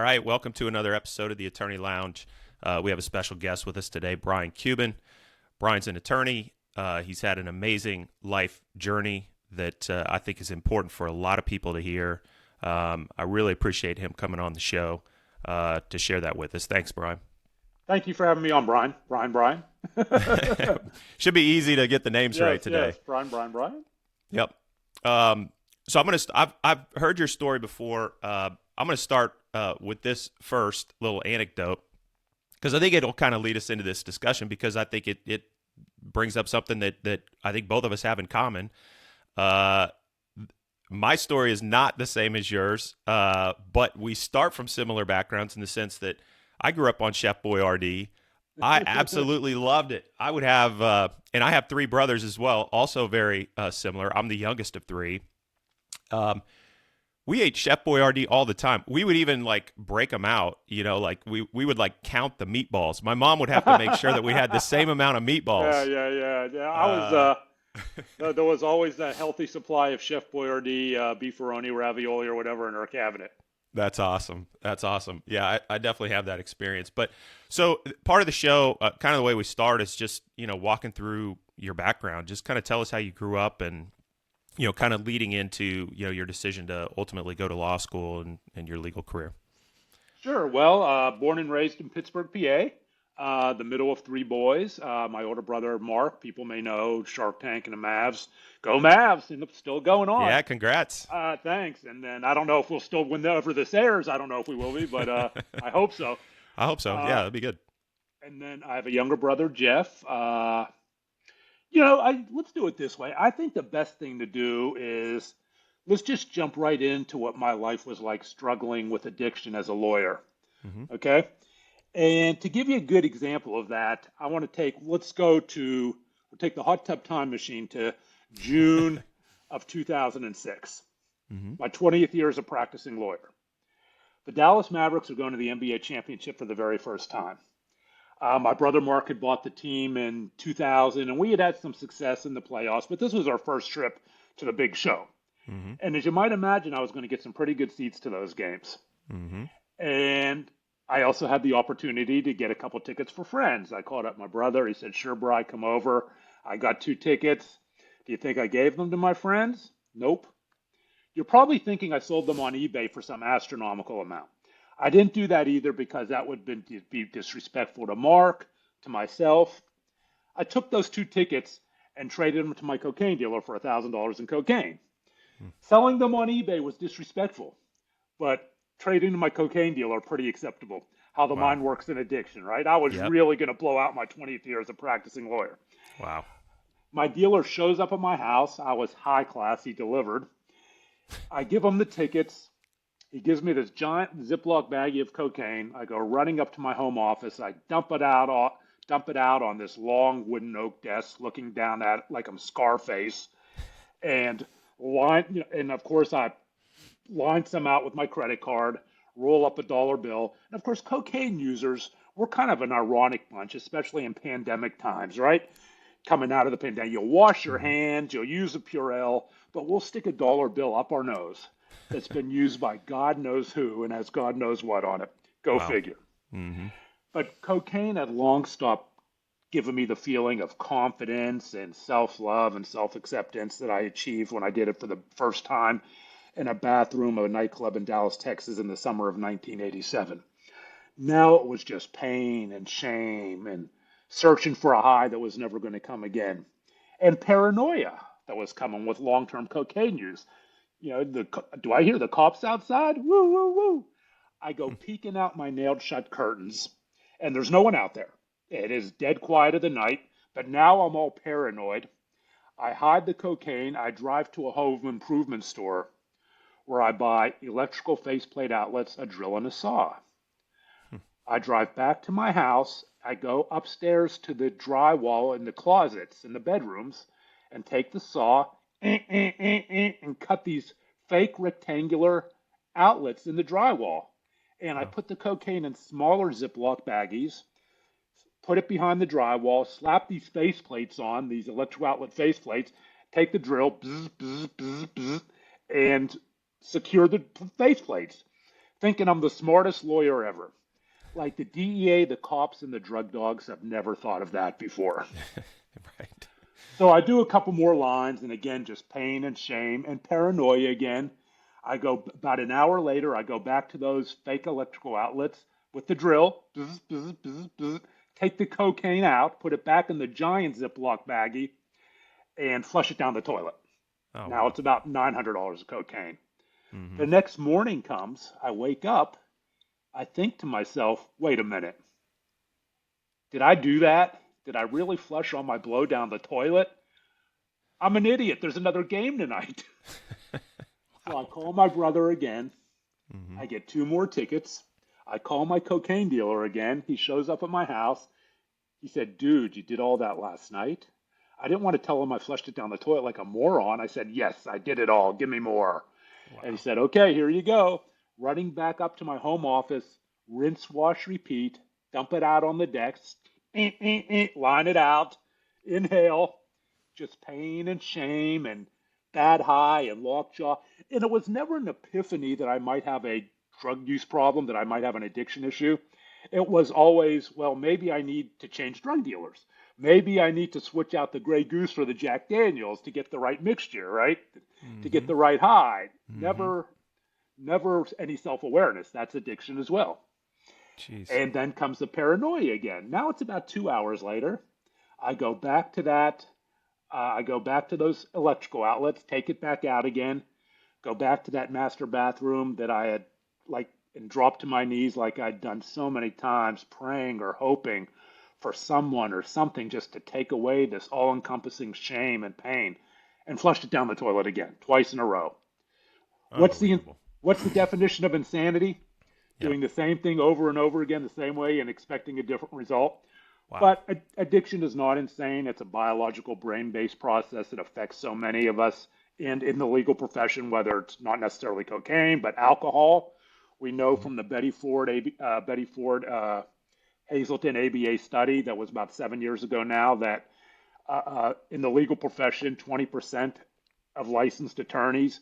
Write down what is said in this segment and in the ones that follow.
right, welcome to another episode of the Attorney Lounge. We have a special guest with us today, Brian Cuban. Brian's an attorney. He's had an amazing life journey that I think is important for a lot of people to hear. I really appreciate him coming on the show to share that with us. Thanks, Brian. Thank you for having me on, Brian. Brian. Should be easy to get the names right today. Yes, Brian. Yep. So I've heard your story before. I'm gonna start with this first little anecdote because I think it'll kind of lead us into this discussion because I think it brings up something that I think both of us have in common. My story is not the same as yours, but we start from similar backgrounds in the sense that I grew up on Chef Boyardee. I absolutely loved it. I would have, and I have three brothers as well, also very similar. I'm the youngest of three. We ate Chef Boyardee all the time. We would even like break them out, like we would like count the meatballs. My mom would have to make sure that we had the same amount of meatballs. Yeah. There was always that healthy supply of Chef Boyardee, beefaroni, ravioli, or whatever in our cabinet. That's awesome. Yeah, I definitely have that experience. But so part of the show, kind of the way we start is just, walking through your background. Just kind of tell us how you grew up and, kind of leading into, your decision to ultimately go to law school and your legal career. Sure. Well, born and raised in Pittsburgh, PA, the middle of three boys. My older brother, Mark, people may know Shark Tank and the Mavs. Go Mavs! And it's still going on. Yeah, congrats. Thanks. And then I don't know if we'll still, whenever this airs, I don't know if we will be, but I hope so. I hope so. Yeah, that'd be good. And then I have a younger brother, Jeff. Let's do it this way. I think the best thing to do is let's just jump right into what my life was like struggling with addiction as a lawyer. Mm-hmm. Okay? And to give you a good example of that, I want to we'll take the hot tub time machine to June of 2006, Mm-hmm. my 20th year as a practicing lawyer. The Dallas Mavericks are going to the NBA championship for the very first time. My brother Mark had bought the team in 2000, and we had some success in the playoffs, but this was our first trip to the big show. Mm-hmm. And as you might imagine, I was going to get some pretty good seats to those games. Mm-hmm. And I also had the opportunity to get a couple tickets for friends. I called up my brother. He said, sure, Bri, come over. I got 2 tickets. Do you think I gave them to my friends? Nope. You're probably thinking I sold them on eBay for some astronomical amount. I didn't do that either because that would be disrespectful to Mark, to myself. I took those 2 tickets and traded them to my cocaine dealer for $1,000 in cocaine. Selling them on eBay was disrespectful, but trading to my cocaine dealer, pretty acceptable. How the mind works in addiction, right? I was really going to blow out my 20th year as a practicing lawyer. Wow. My dealer shows up at my house. I was high class. He delivered. I give him the tickets. He gives me this giant Ziploc baggie of cocaine. I go running up to my home office. I dump it out on this long wooden oak desk, looking down at it like I'm Scarface. And of course I line some out with my credit card, roll up a dollar bill. And of course, cocaine users, we're kind of an ironic bunch, especially in pandemic times, right? Coming out of the pandemic, you'll wash your hands, you'll use a Purell, but we'll stick a dollar bill up our nose that's been used by God knows who and has God knows what on it. Go figure. Mm-hmm. But cocaine had long stopped giving me the feeling of confidence and self-love and self-acceptance that I achieved when I did it for the first time in a bathroom of a nightclub in Dallas, Texas in the summer of 1987. Now it was just pain and shame and searching for a high that was never going to come again, and paranoia that was coming with long-term cocaine use. Do I hear the cops outside? Woo, woo, woo. I go peeking out my nailed shut curtains, and there's no one out there. It is dead quiet of the night, but now I'm all paranoid. I hide the cocaine. I drive to a home improvement store where I buy electrical faceplate outlets, a drill, and a saw. I drive back to my house. I go upstairs to the drywall in the closets in the bedrooms and take the saw and cut these fake rectangular outlets in the drywall. And I put the cocaine in smaller Ziploc baggies, put it behind the drywall, slap these faceplates on, these electrical outlet faceplates, take the drill, bzz, bzz, bzz, bzz, and secure the faceplates. thinking I'm the smartest lawyer ever. Like the DEA, the cops, and the drug dogs have never thought of that before. Right. So I do a couple more lines, and again, just pain and shame and paranoia again. I go about an hour later, I go back to those fake electrical outlets with the drill, bzz, bzz, bzz, bzz, take the cocaine out, put it back in the giant Ziploc baggie, and flush it down the toilet. Oh, Now wow. it's about $900 of cocaine. Hmm. The next morning comes, I wake up, I think to myself, wait a minute, did I do that? Did I really flush all my blow down the toilet? I'm an idiot. There's another game tonight. So I Wow. call my brother again. Hmm. I get two more tickets. I call my cocaine dealer again. He shows up at my house. He said, dude, you did all that last night? I didn't want to tell him I flushed it down the toilet like a moron. I said, yes, I did it all. Give me more. And he Wow. said, okay, here you go. Running back up to my home office, rinse, wash, repeat, dump it out on the decks, line it out, inhale, just pain and shame and bad high and lockjaw. And it was never an epiphany that I might have a drug use problem, that I might have an addiction issue. It was always, well, maybe I need to change drug dealers. Maybe I need to switch out the Grey Goose for the Jack Daniels to get the right mixture, right? To get Hmm. the right high. Hmm. Never any self-awareness. That's addiction as well. Jeez. And then comes the paranoia again. Now it's about 2 hours later. I go back to that. I go back to those electrical outlets, take it back out again, go back to that master bathroom that I had like and drop to my knees like I'd done so many times, praying or hoping for someone or something just to take away this all-encompassing shame and pain, and flushed it down the toilet again, twice in a row. What's the Unbelievable. what's the definition of insanity? Yep. Doing the same thing over and over again the same way and expecting a different result. Wow. But addiction is not insane. It's a biological brain-based process that affects so many of us. And in the legal profession, whether it's not necessarily cocaine, but alcohol, we know Hmm. from the Betty Ford Hazelton ABA study that was about 7 years ago now that in the legal profession, 20% of licensed attorneys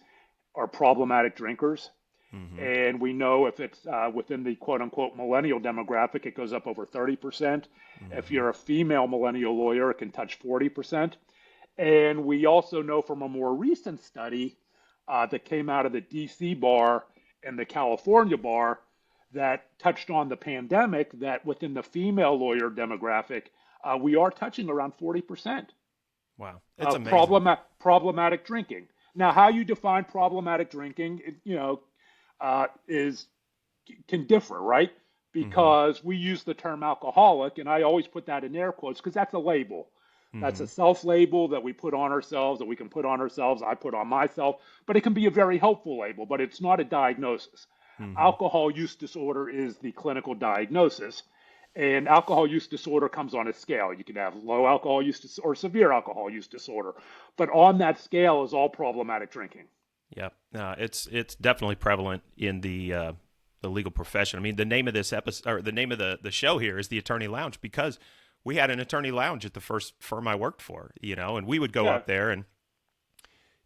are problematic drinkers. Hmm. And we know if it's within the quote unquote millennial demographic, it goes up over 30%. If Hmm. you're a female millennial lawyer, it can touch 40%. And we also know from a more recent study that came out of the DC bar and the California bar that touched on the pandemic that within the female lawyer demographic, we are touching around 40% Wow. It's of amazing. problematic drinking. Now, how you define problematic drinking, is can differ, right? Hmm. Because we use the term alcoholic, and I always put that in air quotes because that's a label. That's a Hmm. self label that we put on ourselves, that we can put on ourselves. I put on myself, but it can be a very helpful label, but it's not a diagnosis. Hmm. Alcohol use disorder is the clinical diagnosis, and alcohol use disorder comes on a scale. You can have low alcohol use or severe alcohol use disorder, but on that scale is all problematic drinking. Yep. It's definitely prevalent in the legal profession. I mean, the name of this episode or the name of the show here is the Attorney Lounge because we had an attorney lounge at the first firm I worked for, and we would go Yeah, up there and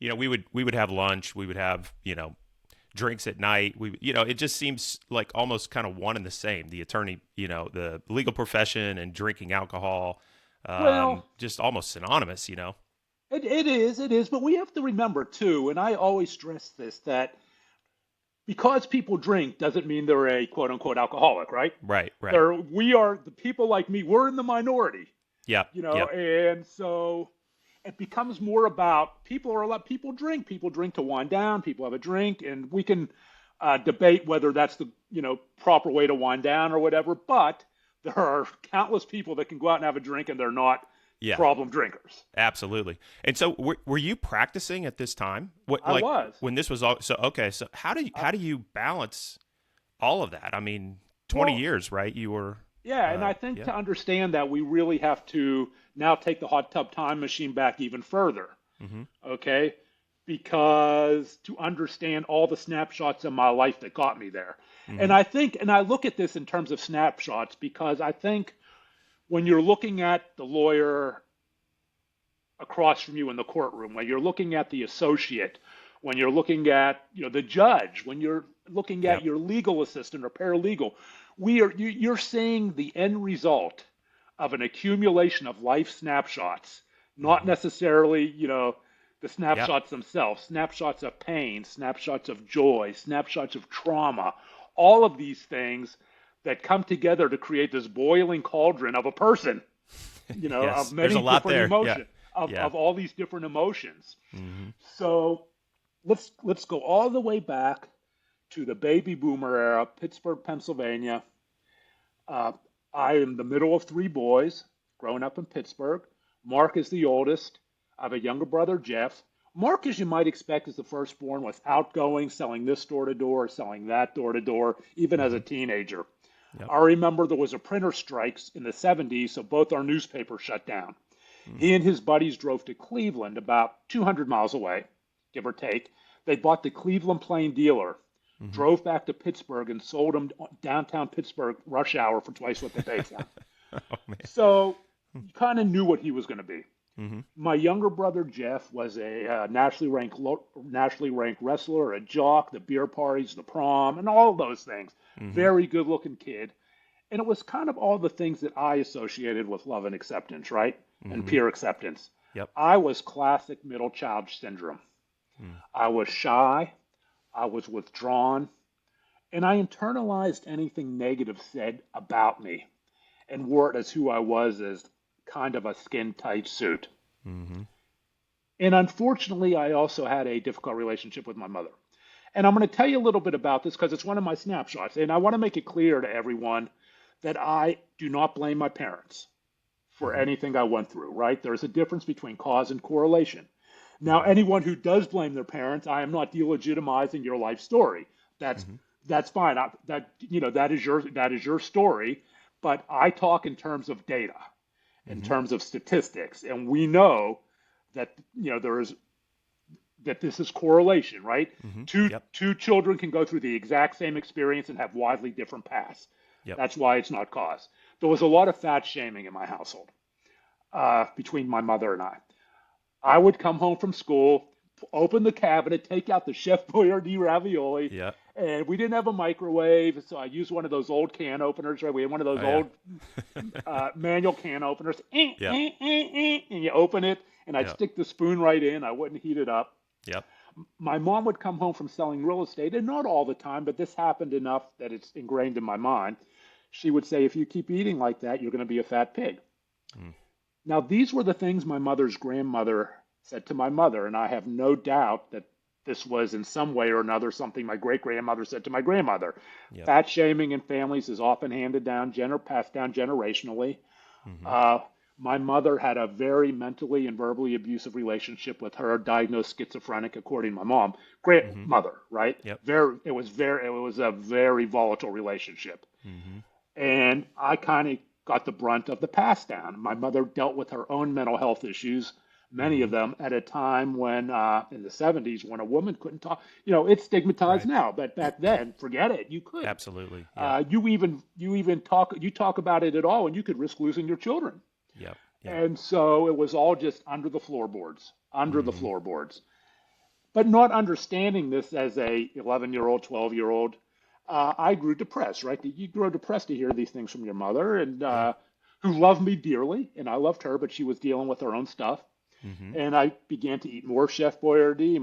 we would have lunch, we would have, drinks at night. It just seems like almost kind of one and the same. The attorney, the legal profession and drinking alcohol, well, just almost synonymous. it is, but we have to remember too, and I always stress this, that because people drink doesn't mean they're a quote unquote alcoholic, right? Right, right. We are the people like me, we're in the minority, Yep, yep. and so it becomes more about people drink to wind down, people have a drink, and we can debate whether that's the proper way to wind down or whatever, but there are countless people that can go out and have a drink and they're not Yeah. problem drinkers. Absolutely. And so, were you practicing at this time? What I like was. when this was all? So okay. So I, how do you balance all of that? I mean, 20 well, years, right? You were, yeah, and I think yeah. to understand that we really have to now take the hot tub time machine back even further, Mm-hmm. okay? Because to understand all the snapshots in my life that got me there. Mm-hmm. And I think, and I look at this in terms of snapshots because I think when you're looking at the lawyer across from you in the courtroom, when you're looking at the associate, when you're looking at, the judge, when you're looking at Yep. your legal assistant or paralegal. You're seeing the end result of an accumulation of life snapshots, not Mm-hmm. necessarily, the Yep. snapshots themselves, snapshots of pain, snapshots of joy, snapshots of trauma, all of these things that come together to create this boiling cauldron of a person, of Yes. There's a many lot different there. Yeah. emotions, Yeah. of all these different emotions. Mm-hmm. So let's go all the way back to the baby boomer era, Pittsburgh, Pennsylvania. Uh, I am the middle of three boys growing up in Pittsburgh. Mark is the oldest. I have a younger brother, Jeff. Mark, as you might expect, is the firstborn, was outgoing, selling this door to door, selling that door to door, even as Mm-hmm. a teenager. Yep. I remember there was a printer strikes in the 70s, so both our newspapers shut down. Mm-hmm. He and his buddies drove to Cleveland, about 200 miles away, give or take. They bought the Cleveland Plain dealer, Mm-hmm. drove back to Pittsburgh, and sold them downtown Pittsburgh rush hour for twice what they paid for them. Oh man. So you kind of knew what he was going to be. Mm-hmm. My younger brother Jeff was a nationally ranked wrestler, a jock, the beer parties, the prom, and all of those things. Mm-hmm. Very good looking kid. And it was kind of all the things that I associated with love and acceptance, right? And Mm-hmm. peer acceptance. Yep. I was classic middle child syndrome. Mm. I was shy, I was withdrawn, and I internalized anything negative said about me and wore it as who I was, as kind of a skin tight suit. Mm-hmm. And unfortunately, I also had a difficult relationship with my mother. And I'm going to tell you a little bit about this because it's one of my snapshots. And I want to make it clear to everyone that I do not blame my parents for Mm-hmm. anything I went through, right? There's a difference between cause and correlation. Now, Mm-hmm. anyone who does blame their parents, I am not delegitimizing your life story. That's Mm-hmm. that's fine. That is your story. But I talk in terms of data, in Mm-hmm. terms of statistics, and we know that there is that this is correlation, right? Mm-hmm. Two Yep. two children can go through the exact same experience and have widely different paths. Yep. That's why it's not cause. There was a lot of fat shaming in my household between my mother and I. I would come home from school, open the cabinet, take out the Chef Boyardee ravioli, Yep. and we didn't have a microwave, so I used one of those old can openers. Right, we had one of those Oh yeah. old manual can openers, Yep. and you open it, and I'd Yep. stick the spoon right in. I wouldn't heat it up. Yep. My mom would come home from selling real estate, and not all the time, but this happened enough that it's ingrained in my mind. She would say, if you keep eating like that, you're going to be a fat pig. Mm. Now, these were the things my mother's grandmother said to my mother, and I have no doubt that this was in some way or another something my great grandmother said to my grandmother. Yep. Fat shaming in families is often passed down generationally. Mm-hmm. My mother had a very mentally and verbally abusive relationship with her diagnosed schizophrenic, according to my mom, Mm-hmm. grandmother, right? Yep. It was a very volatile relationship. Mm-hmm. And I kind of got the brunt of the pass down. My mother dealt with her own mental health issues, many Mm-hmm. of them at a time when, in the 70s, when a woman couldn't talk. It's stigmatized Right. now, but back then, forget it. You could. Absolutely. Yep. You talk about it at all, and you could risk losing your children. Yep. Yep. And so it was all just under the floorboards, Mm-hmm. But not understanding this as a 11-year-old, 12-year-old, I grew depressed, right? You grow depressed to hear these things from your mother, and Yeah. who loved me dearly, and I loved her, but she was dealing with her own stuff. Mm-hmm. And I began to eat more Chef Boyardee,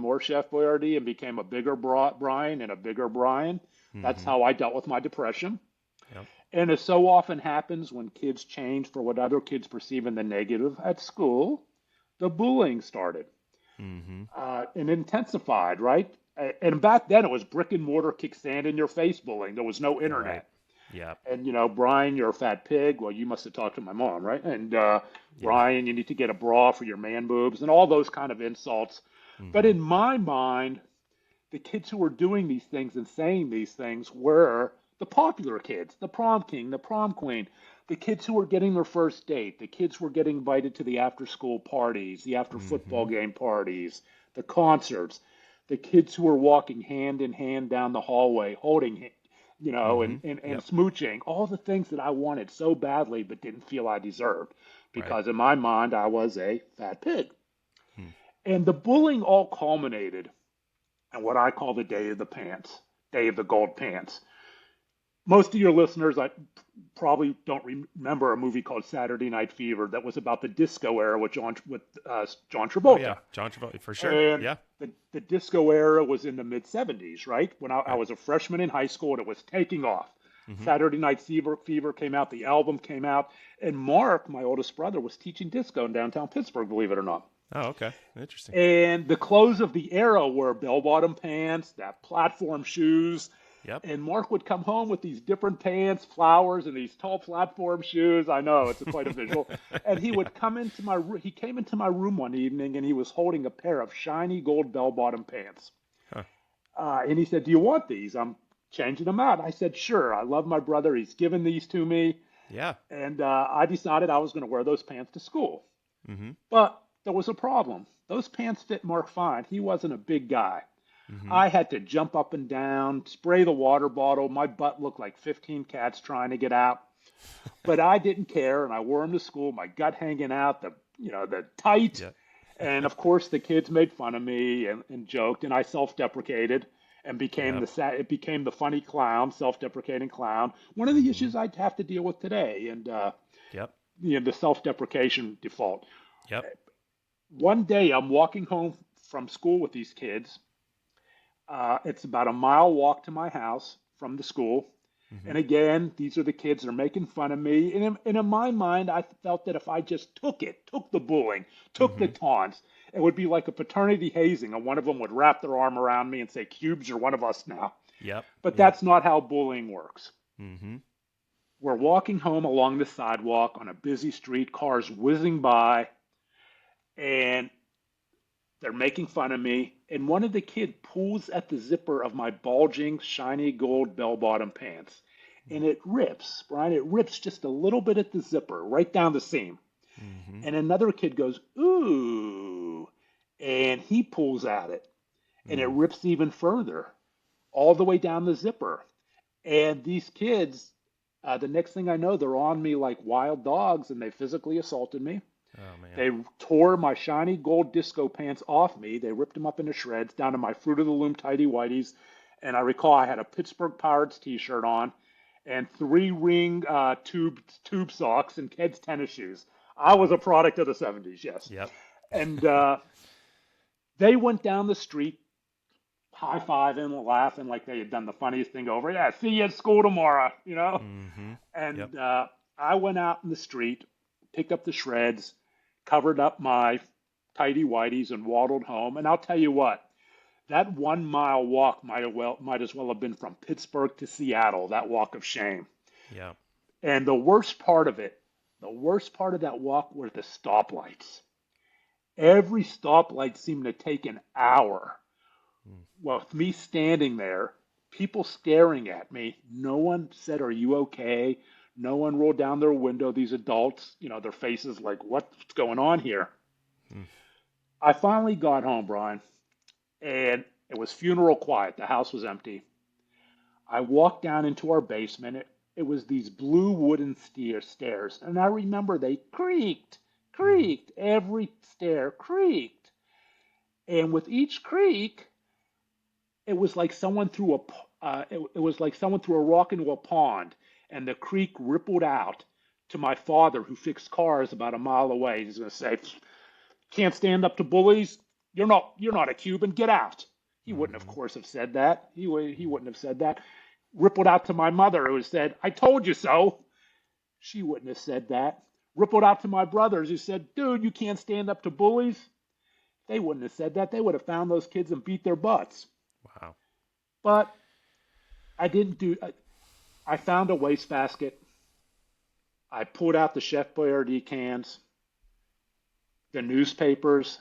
and became a bigger Brian and a bigger Brian. That's Mm-hmm. how I dealt with my depression. Yep. And as so often happens when kids change for what other kids perceive in the negative at school, the bullying started Mm-hmm. and intensified, right? And back then it was brick and mortar, kick sand in your face bullying. There was no Right. internet. Yep. And, Brian, you're a fat pig. Well, you must have talked to my mom, right? And Yeah. Brian, you need to get a bra for your man boobs and all those kind of insults. But Mm-hmm. in my mind, the kids who were doing these things and saying these things were the popular kids, the prom king, the prom queen, the kids who were getting their first date, the kids who were getting invited to the after school parties, the after Mm-hmm. football game parties, the concerts, the kids who were walking hand in hand down the hallway, holding, Mm-hmm. and Yep. smooching, all the things that I wanted so badly but didn't feel I deserved Right. because in my mind I was a fat pig. Mm. And the bullying all culminated and what I call the day of the pants, day of the gold pants. Most of your listeners, I probably don't remember a movie called Saturday Night Fever that was about the disco era with John Oh yeah, Travolta. John Travolta for sure. And Yeah. the disco era was in the mid 70s, right? When I Right. was a freshman in high school and it was taking off. Mm-hmm. Saturday Night Fever came out, the album came out, and Mark, my oldest brother, was teaching disco in downtown Pittsburgh, believe it or not. Oh, okay. Interesting. And the clothes of the era were bell-bottom pants, that platform shoes, Yep. and Mark would come home with these different pants, flowers, and these tall platform shoes. I know it's quite a visual. And he Yeah. would come into he came into my room one evening, and he was holding a pair of shiny gold bell-bottom pants. Huh. And he said, "Do you want these? I'm changing them out." I said, "Sure. I love my brother. He's given these to me." Yeah. And I decided I was going to wear those pants to school. Mm-hmm. But there was a problem. Those pants fit Mark fine. He wasn't a big guy. Mm-hmm. I had to jump up and down, spray the water bottle. My butt looked like 15 cats trying to get out. But I didn't care, and I wore them to school, my gut hanging out, the tight. Yep. And of course, the kids made fun of me and joked, and I self-deprecated and Yep. it became the funny clown, self-deprecating clown. One of the Mm-hmm. issues I'd have to deal with today, and Yep. the self-deprecation default. Yep. One day, I'm walking home from school with these kids. It's about a mile walk to my house from the school. Mm-hmm. And again, these are the kids that are making fun of me. And in my mind, I felt that if I just took the bullying, took the Mm-hmm. taunts, it would be like a paternity hazing, and one of them would wrap their arm around me and say, "Cubes, you're one of us now." Yep. But Yep. that's not how bullying works. Mm-hmm. We're walking home along the sidewalk on a busy street, cars whizzing by, and they're making fun of me, and one of the kids pulls at the zipper of my bulging, shiny gold bell-bottom pants. And it rips, Brian, it rips just a little bit at the zipper, right down the seam. Mm-hmm. And another kid goes, "Ooh," and he pulls at it, and it Mm. rips even further, all the way down the zipper. And these kids, the next thing I know, they're on me like wild dogs, and they physically assaulted me. Oh man. They tore my shiny gold disco pants off me. They ripped them up into shreds down to my Fruit of the Loom tidy whities. And I recall I had a Pittsburgh Pirates t-shirt on and three ring tube socks and kids tennis shoes. I was Wow. a product of the 70s, yes. Yep. And they went down the street high-fiving, laughing like they had done the funniest thing over. "Yeah, see you at school tomorrow. Mm-hmm. Yep. And I went out in the street, picked up the shreds, covered up my tidy whities, and waddled home. And I'll tell you what, that 1 mile walk might as well have been from Pittsburgh to Seattle, that walk of shame. Yep. And the worst part of that walk were the stoplights. Every stoplight seemed to take an hour. Mm. Well, with me standing there, people staring at me, no one said, "Are you okay?" No one rolled down their window. These adults, their faces like, "What's going on here?" Mm. I finally got home, Brian, and it was funeral quiet. The house was empty. I walked down into our basement. It was these blue wooden stairs, and I remember they creaked, Mm-hmm. creaked. Every stair creaked. And with each creak, it was like someone threw it was like someone threw a rock into a pond, and the creek rippled out to my father, who fixed cars about a mile away. He's going to say, "Can't stand up to bullies. You're not a Cuban. Get out." He wouldn't, of Mm-hmm. course, have said that. He wouldn't have said that. Rippled out to my mother, who said, "I told you so." She wouldn't have said that. Rippled out to my brothers, who said, "Dude, you can't stand up to bullies." They wouldn't have said that. They would have found those kids and beat their butts. Wow. But I didn't do. I found a wastebasket. I pulled out the Chef Boyardee cans, the newspapers.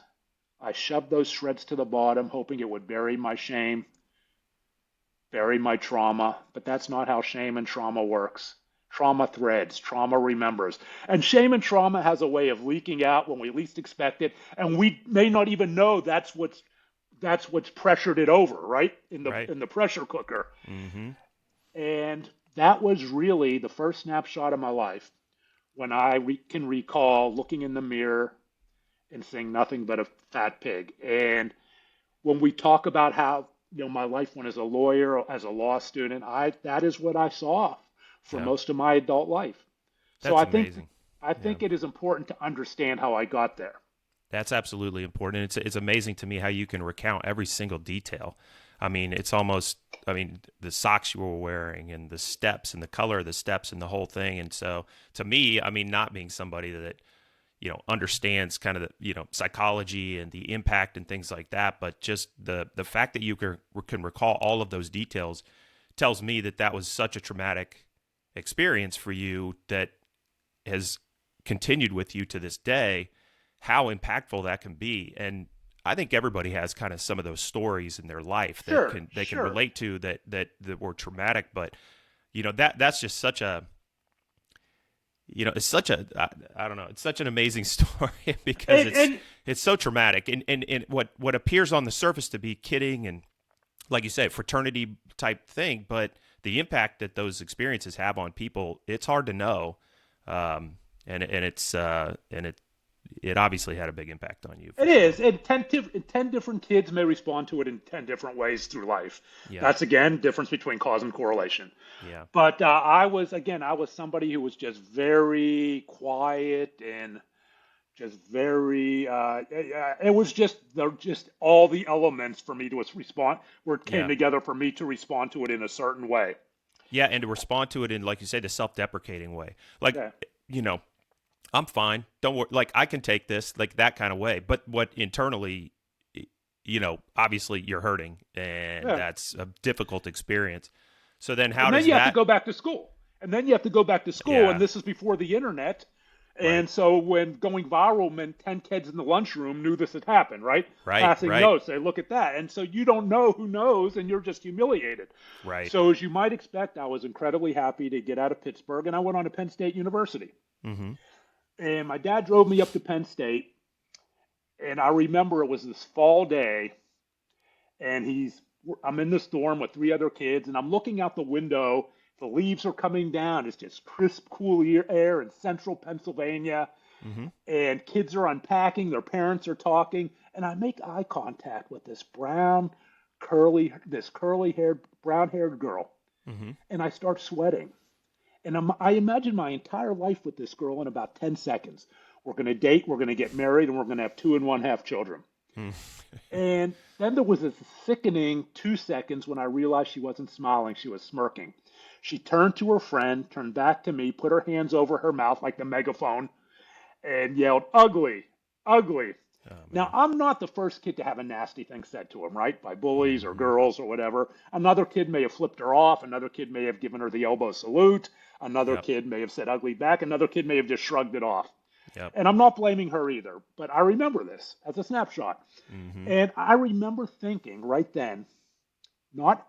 I shoved those shreds to the bottom, hoping it would bury my shame, bury my trauma. But that's not how shame and trauma works. Trauma threads, trauma remembers. And shame and trauma has a way of leaking out when we least expect it, and we may not even know that's what's pressured it over, right? In the Right. in the pressure cooker. Mm-hmm. And that was really the first snapshot of my life when can recall looking in the mirror and seeing nothing but a fat pig. And when we talk about how my life went as a lawyer, as a law student. That is what I saw for Yeah. most of my adult life. So That's amazing. I Yeah. think it is important to understand how I got there. That's absolutely important. It's amazing to me how you can recount every single detail. I mean, it's almost, I mean, the socks you were wearing and the steps and the color of the steps and the whole thing. And so to me, I mean, not being somebody that, understands kind of the, psychology and the impact and things like that, but just the fact that you can recall all of those details tells me that that was such a traumatic experience for you that has continued with you to this day, how impactful that can be. And I think everybody has kind of some of those stories in their life that Sure, they can sure. relate to that were traumatic. But that's just such a it's such a I don't know, it's such an amazing story because And it's so traumatic and what appears on the surface to be kidding and, like you say, fraternity type thing, but the impact that those experiences have on people, it's hard to know. It obviously had a big impact on you for it sure. is. And 10 different kids may respond to it in 10 different ways through life. Yeah. That's, again, difference between cause and correlation. Yeah. But I was somebody who was just very quiet and just very, it was just all the elements for me to respond, where it came Yeah. together for me to respond to it in a certain way. Yeah. And to respond to it in, like you say, the self deprecating way. Like, Yeah. you know, I'm fine. Don't worry. Like, I can take this, like that kind of way. But what internally, obviously you're hurting, and Yeah. that's a difficult experience. So then how And then does you have to that, go back to school. And then you have to go back to school, and yeah, this is before the internet. right, And so when going viral meant 10 kids in the lunchroom knew this had happened, right? right, Passing right, notes, say, look at that. And so you don't know who knows, and you're just humiliated. right. So as you might expect, I was incredibly happy to get out of Pittsburgh, and I went on to Penn State University. Mm-hmm. And my dad drove me up to Penn State, and I remember it was this fall day, and I'm in this dorm with three other kids, and I'm looking out the window. The leaves are coming down. It's just crisp, cool air in central Pennsylvania, Mm-hmm. and kids are unpacking. Their parents are talking, and I make eye contact with this curly-haired, brown-haired girl, Mm-hmm. and I start sweating. And I imagine my entire life with this girl in about 10 seconds. We're going to date, we're going to get married, and we're going to have 2 1/2 children. And then there was this sickening 2 seconds when I realized she wasn't smiling, she was smirking. She turned to her friend, turned back to me, put her hands over her mouth like the megaphone, and yelled, ugly, ugly. Oh Now, man. I'm not the first kid to have a nasty thing said to him, right? By bullies or Mm-hmm. girls or whatever. Another kid may have flipped her off. Another kid may have given her the elbow salute. Another Yep. kid may have said ugly back. Another kid may have just shrugged it off. Yep. And I'm not blaming her either, but I remember this as a snapshot. Mm-hmm. And I remember thinking right then,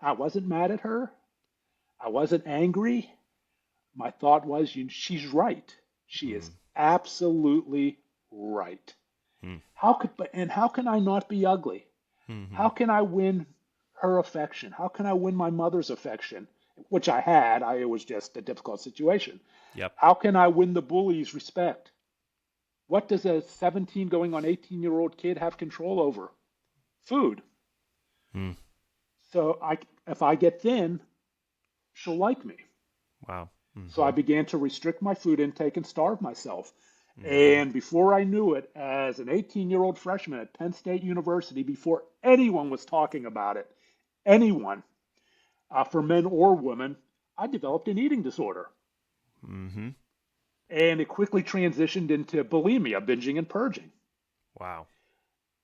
I wasn't mad at her. I wasn't angry. My thought was, she's right. She is absolutely right. How can I not be ugly? Mm-hmm. How can I win her affection? How can I win my mother's affection? Which I had. It was just a difficult situation. Yep. How can I win the bully's respect? What does a 17 going on 18-year-old kid have control over? Food. Mm. So if I get thin, she'll like me. Wow. So I Mm-hmm. began to restrict my food intake and starve myself. Mm-hmm. And before I knew it, as an 18-year-old freshman at Penn State University, before anyone was talking about it, anyone, for men or women, I developed an eating disorder. Mm-hmm. And it quickly transitioned into bulimia, binging and purging. Wow.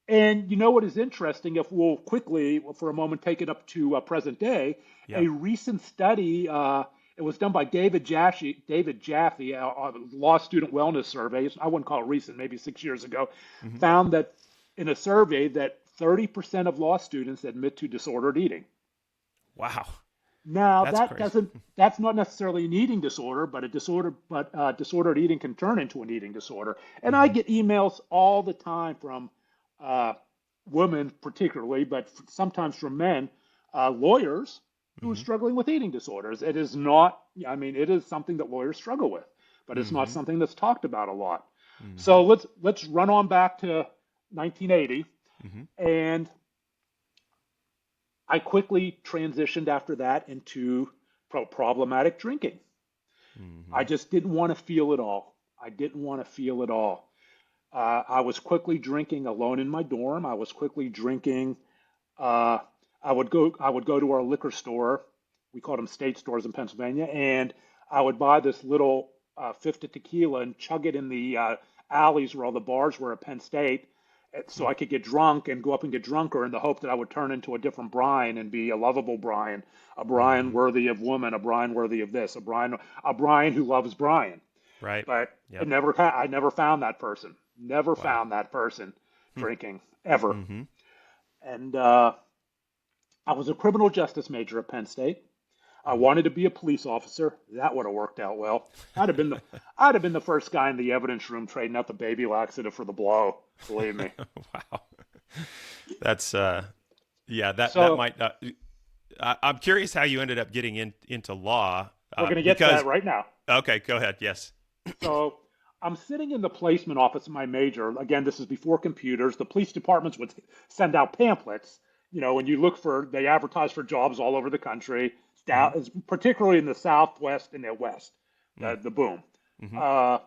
And you know what is interesting, if we'll quickly, for a moment, take it up to present day, Yeah. a recent study, it was done by David Jaffe, a law student wellness survey, I wouldn't call it recent, maybe 6 years ago, Mm-hmm. found that in a survey that 30% of law students admit to disordered eating. Wow. Now That's crazy. that's not necessarily an eating disorder, but disordered eating can turn into an eating disorder. And I Mm-hmm. get emails all the time from uh, women, particularly, but sometimes from men, lawyers who are Mm-hmm. struggling with eating disorders. It is not, I mean, it is something that lawyers struggle with, but it's not Mm-hmm. something that's talked about a lot. Mm-hmm. So let's run on back to 1980, Mm-hmm. and I quickly transitioned after that into problematic drinking. I Mm-hmm. just didn't want to feel it all. I didn't want to feel it all. I was quickly drinking alone in my dorm. I was quickly drinking. Uh, I would go to our liquor store. We called them state stores in Pennsylvania, and I would buy this little fifth of tequila and chug it in the alleys where all the bars were at Penn State, so I could get drunk and go up and get drunker in the hope that I would turn into a different Brian and be a lovable Brian, a Brian Mm-hmm. worthy of woman, a Brian worthy of this, a Brian who loves Brian. Right. But Yep. I never found that person. Never Wow. found that person Hmm. drinking ever. Mm-hmm. And I was a criminal justice major at Penn State. I Mm-hmm. wanted to be a police officer. That would have worked out well. I'd have been the first guy in the evidence room trading out the baby laxative for the blow. Believe me. Wow. That's yeah, that So might I'm curious how you ended up getting into law we're going to get to because that right now. okay, go ahead. Yes. So I'm sitting in the placement office of my major. Again, this is before computers. The police departments would send out pamphlets. When you look they advertise for jobs all over the country, Mm-hmm. particularly in the Southwest and the West, the boom. Mm-hmm. Uh,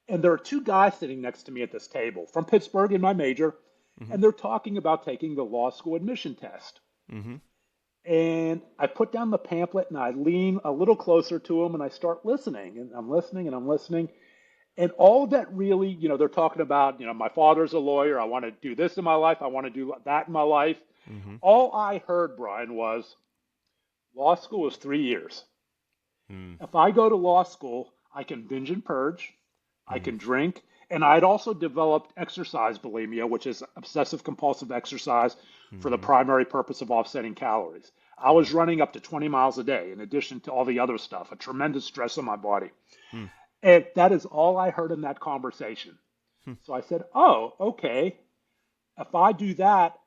and there are two guys sitting next to me at this table from Pittsburgh in my major, Mm-hmm. and they're talking about taking the law school admission test. Mm-hmm. And I put down the pamphlet and I lean a little closer to them and I start listening and I'm listening and I'm listening. And all that really, they're talking about, my father's a lawyer. I want to do this in my life. I want to do that in my life. Mm-hmm. All I heard, Brian, was law school is 3 years. Mm-hmm. If I go to law school, I can binge and purge. I can drink. And I'd also developed exercise bulimia, which is obsessive compulsive exercise for the Mm-hmm. primary purpose of offsetting calories. I was running up to 20 miles a day in addition to all the other stuff, a tremendous stress on my body. Mm-hmm. And that is all I heard in that conversation. So I said, oh, okay. If I do that,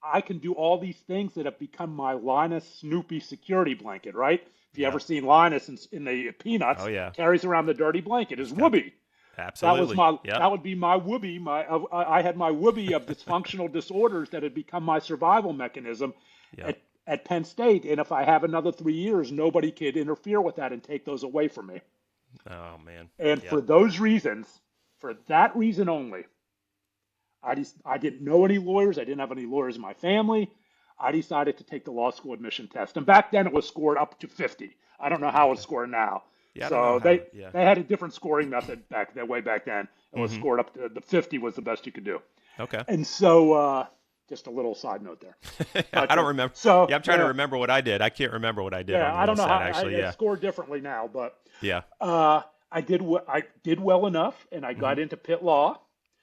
I can do all these things that have become my Linus Snoopy security blanket, right? If you ever Yeah. seen Linus in the Oh Peanuts, yeah. carries around the dirty blanket, his He's got whoopee. absolutely. That Yep. would be my whoopee. I had my whoopee of dysfunctional disorders that had become my survival mechanism Yep. at Penn State. And if I have another 3 years, nobody could interfere with that and take those away from me. Oh man. And Yep. for that reason only, I didn't know any lawyers. I didn't have any lawyers in my family. I decided to take the law school admission test. And back then it was scored up to 50. I don't know how it's Okay. scored now. Yeah, I don't know So how. Yeah. they had a different scoring method way back then. It was Mm-hmm. scored up to the 50 was the best you could do. Okay. And so just a little side note there. I But don't remember. so Yeah, I'm trying to remember what I did. I can't remember what I did on yeah, the I don't know LSAT how actually. I Yeah. scored differently now, but Yeah. I did well enough, and I Mm-hmm. got into Pitt Law,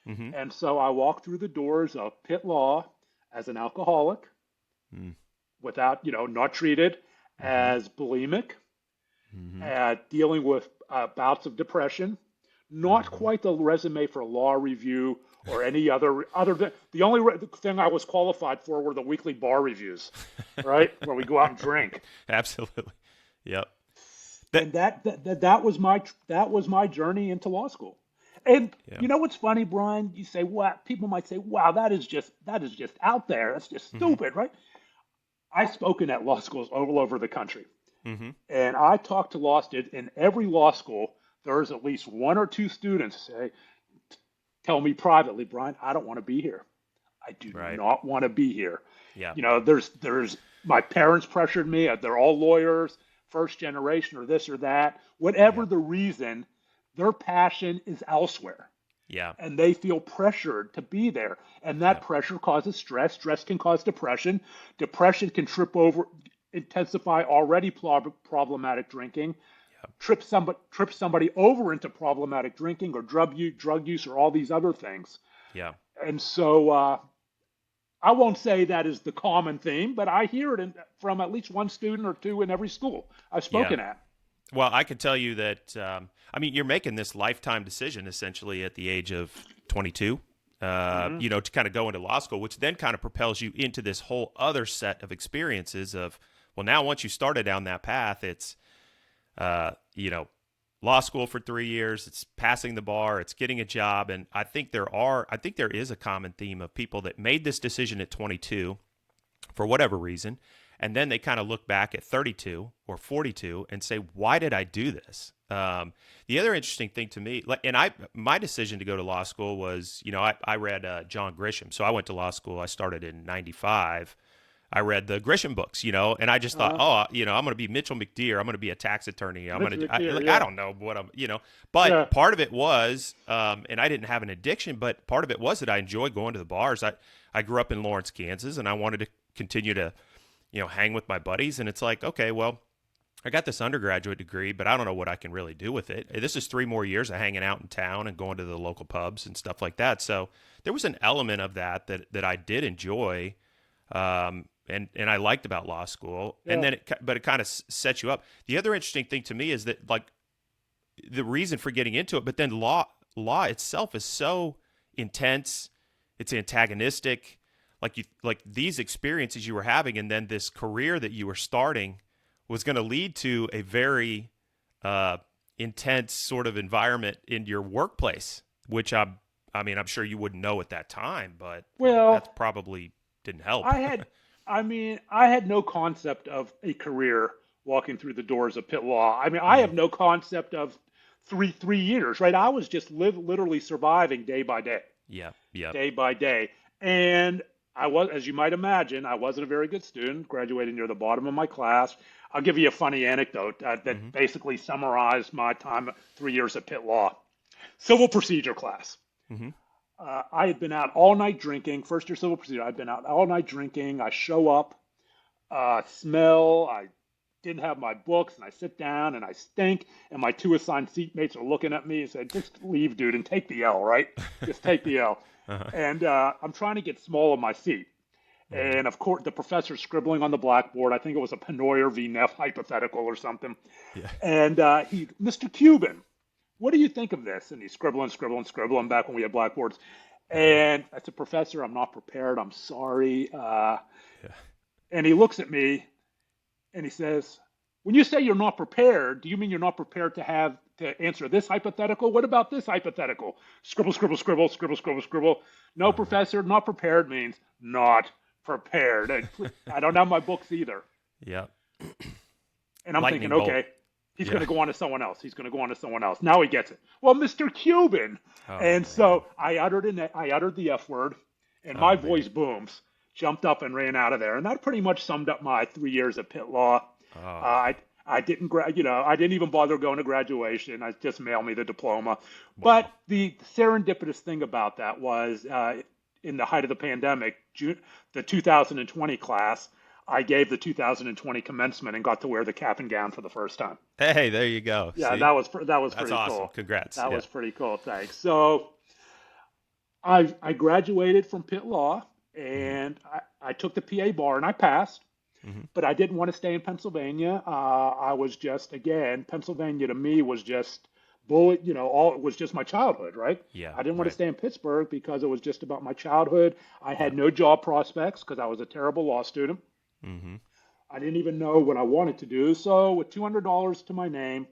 Mm-hmm. and so I walked through the doors of Pitt Law as an alcoholic, without not treated Mm-hmm. as bulimic, Mm-hmm. dealing with bouts of depression. Not Mm-hmm. quite the resume for law review or any other than the only thing I was qualified for were the weekly bar reviews, right, where we go out and drink. Absolutely. Yep. That. And that was my journey into law school. And Yeah. you know what's funny, Brian? You say, "What?" People might say, "Wow, that is just out there. That's just Mm-hmm. stupid," right? I've spoken at law schools all over the country, Mm-hmm. and I talk to law students. In every law school, there's at least one or two students say, "Tell me privately, Brian, I don't want to be here. I do Right. not want to be here." Yeah. There's my parents pressured me. They're all lawyers, first generation, or this or that. Whatever Yeah. the reason, their passion is elsewhere, Yeah. and they feel pressured to be there. And that Yeah. pressure causes stress. Stress can cause depression. Depression can intensify already problematic drinking. Trip somebody over into problematic drinking or drug use or all these other things. Yeah. And so I won't say that is the common theme, but I hear it from at least one student or two in every school I've Yeah. spoken at. Well, I can tell you that, I mean, you're making this lifetime decision essentially at the age of 22, to kind of go into law school, which then kind of propels you into this whole other set of experiences of, well, now once you started down that path, it's, law school for 3 years, it's passing the bar, it's getting a job. And I think there is a common theme of people that made this decision at 22 for whatever reason. And then they kind of look back at 32 or 42 and say, why did I do this? The other interesting thing to me, my decision to go to law school was, I read John Grisham. So I went to law school. I started in 95. I read the Grisham books, and I just thought, I'm going to be Mitchell McDeere. I'm going to be a tax attorney. I don't know what but Yeah. part of it was, and I didn't have an addiction, but part of it was that I enjoyed going to the bars. I grew up in Lawrence, Kansas, and I wanted to continue to, hang with my buddies. And it's like, okay, well, I got this undergraduate degree, but I don't know what I can really do with it. This is 3 more years of hanging out in town and going to the local pubs and stuff like that. So there was an element of that I did enjoy, and I liked about law school. Yeah. And then it kind of sets you up. The other interesting thing to me is that, like, the reason for getting into it, but then law itself is so intense. It's antagonistic. Like these experiences you were having, and then this career that you were starting was going to lead to a very intense sort of environment in your workplace, which I'm sure you wouldn't know at that time, but that probably didn't help. I had no concept of a career walking through the doors of Pitt Law. I have no concept of three years, right? I was just literally surviving day by day. Yeah. Day by day. And I was, as you might imagine, I wasn't a very good student, graduated near the bottom of my class. I'll give you a funny anecdote that basically summarized my time, 3 years at Pitt Law. Civil procedure class. Mm-hmm. I had been out all night drinking, first year civil procedure. I'd been out all night drinking. I show up, smell, I didn't have my books, and I sit down and I stink, and my 2 assigned seatmates are looking at me and said, just leave, dude, and take the L, right? Just take the L. And I'm trying to get small in my seat. And of course, the professor's scribbling on the blackboard. I think it was a Pennoyer v. Neff hypothetical or something. Yeah. And Mr. Cuban, what do you think of this? And he's scribbling back when we had blackboards. And I said, Professor, I'm not prepared. I'm sorry. And he looks at me and he says, when you say you're not prepared, do you mean you're not prepared to answer this hypothetical? What about this hypothetical? Scribble. No, Professor, not prepared means not prepared. I don't have my books either. Yeah. And I'm thinking, okay, he's going to go on to someone else. Now he gets it. Well, Mr. Cuban. So I uttered the F word, and my voice booms, jumped up and ran out of there. And that pretty much summed up my 3 years at Pitt Law. I didn't I didn't even bother going to graduation. I just mailed me the diploma. Wow. But the serendipitous thing about that was, in the height of the pandemic, the 2020 class, I gave the 2020 commencement and got to wear the cap and gown for the first time. Hey, there you go. Yeah, see? that was pretty awesome. Cool. Congrats. That was pretty cool. Thanks. So I graduated from Pitt Law, and I took the PA bar and I passed. Mm-hmm. But I didn't want to stay in Pennsylvania. I was just, again, Pennsylvania to me was just it was just my childhood, right? Yeah. I didn't want to stay in Pittsburgh because it was just about my childhood. I had no job prospects because I was a terrible law student. Mm-hmm. I didn't even know what I wanted to do. So with $200 to my name,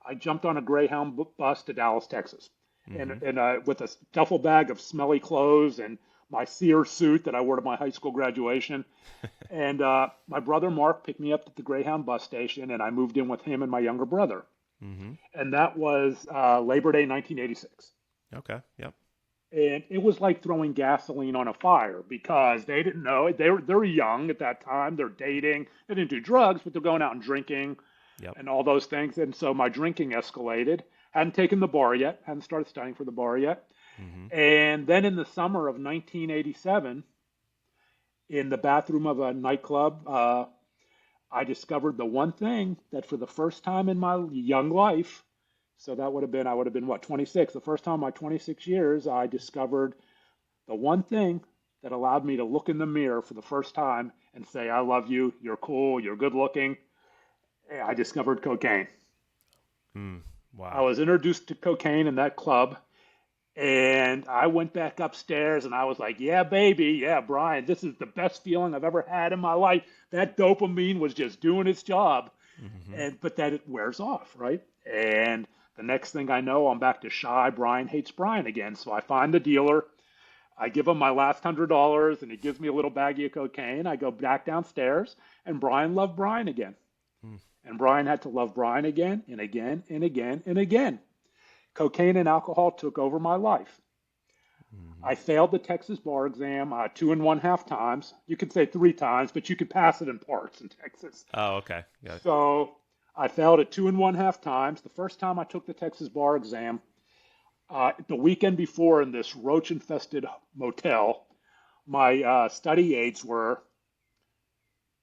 I jumped on a Greyhound bus to Dallas, Texas. Mm-hmm. And with a duffel bag of smelly clothes and my Sears suit that I wore to my high school graduation. And my brother Mark picked me up at the Greyhound bus station, and I moved in with him and my younger brother. Mm-hmm. And that was Labor Day 1986. Okay, yep. And it was like throwing gasoline on a fire because they didn't know. They're young at that time. They're dating. They didn't do drugs, but they're going out and drinking and all those things. And so my drinking escalated. Hadn't taken the bar yet. Hadn't started studying for the bar yet. Mm-hmm. And then in the summer of 1987, in the bathroom of a nightclub, I discovered the one thing that for the first time in my young life, so I would have been, what, 26? The first time in my 26 years, I discovered the one thing that allowed me to look in the mirror for the first time and say, I love you, you're cool, you're good looking. I discovered cocaine. Wow. I was introduced to cocaine in that club. And I went back upstairs and I was like, yeah, baby. Yeah, Brian, this is the best feeling I've ever had in my life. That dopamine was just doing its job. Mm-hmm. But then it wears off, right? And the next thing I know, I'm back to shy. Brian hates Brian again. So I find the dealer. I give him my last $100, and he gives me a little baggie of cocaine. I go back downstairs, and Brian loved Brian again. Mm. And Brian had to love Brian again and again and again and again. Cocaine and alcohol took over my life. Mm-hmm. I failed the Texas bar exam 2.5 times. You could say 3 times, but you could pass it in parts in Texas. Oh, okay. Yeah. So I failed it 2.5 times. The first time I took the Texas bar exam, the weekend before in this roach-infested motel, my study aids were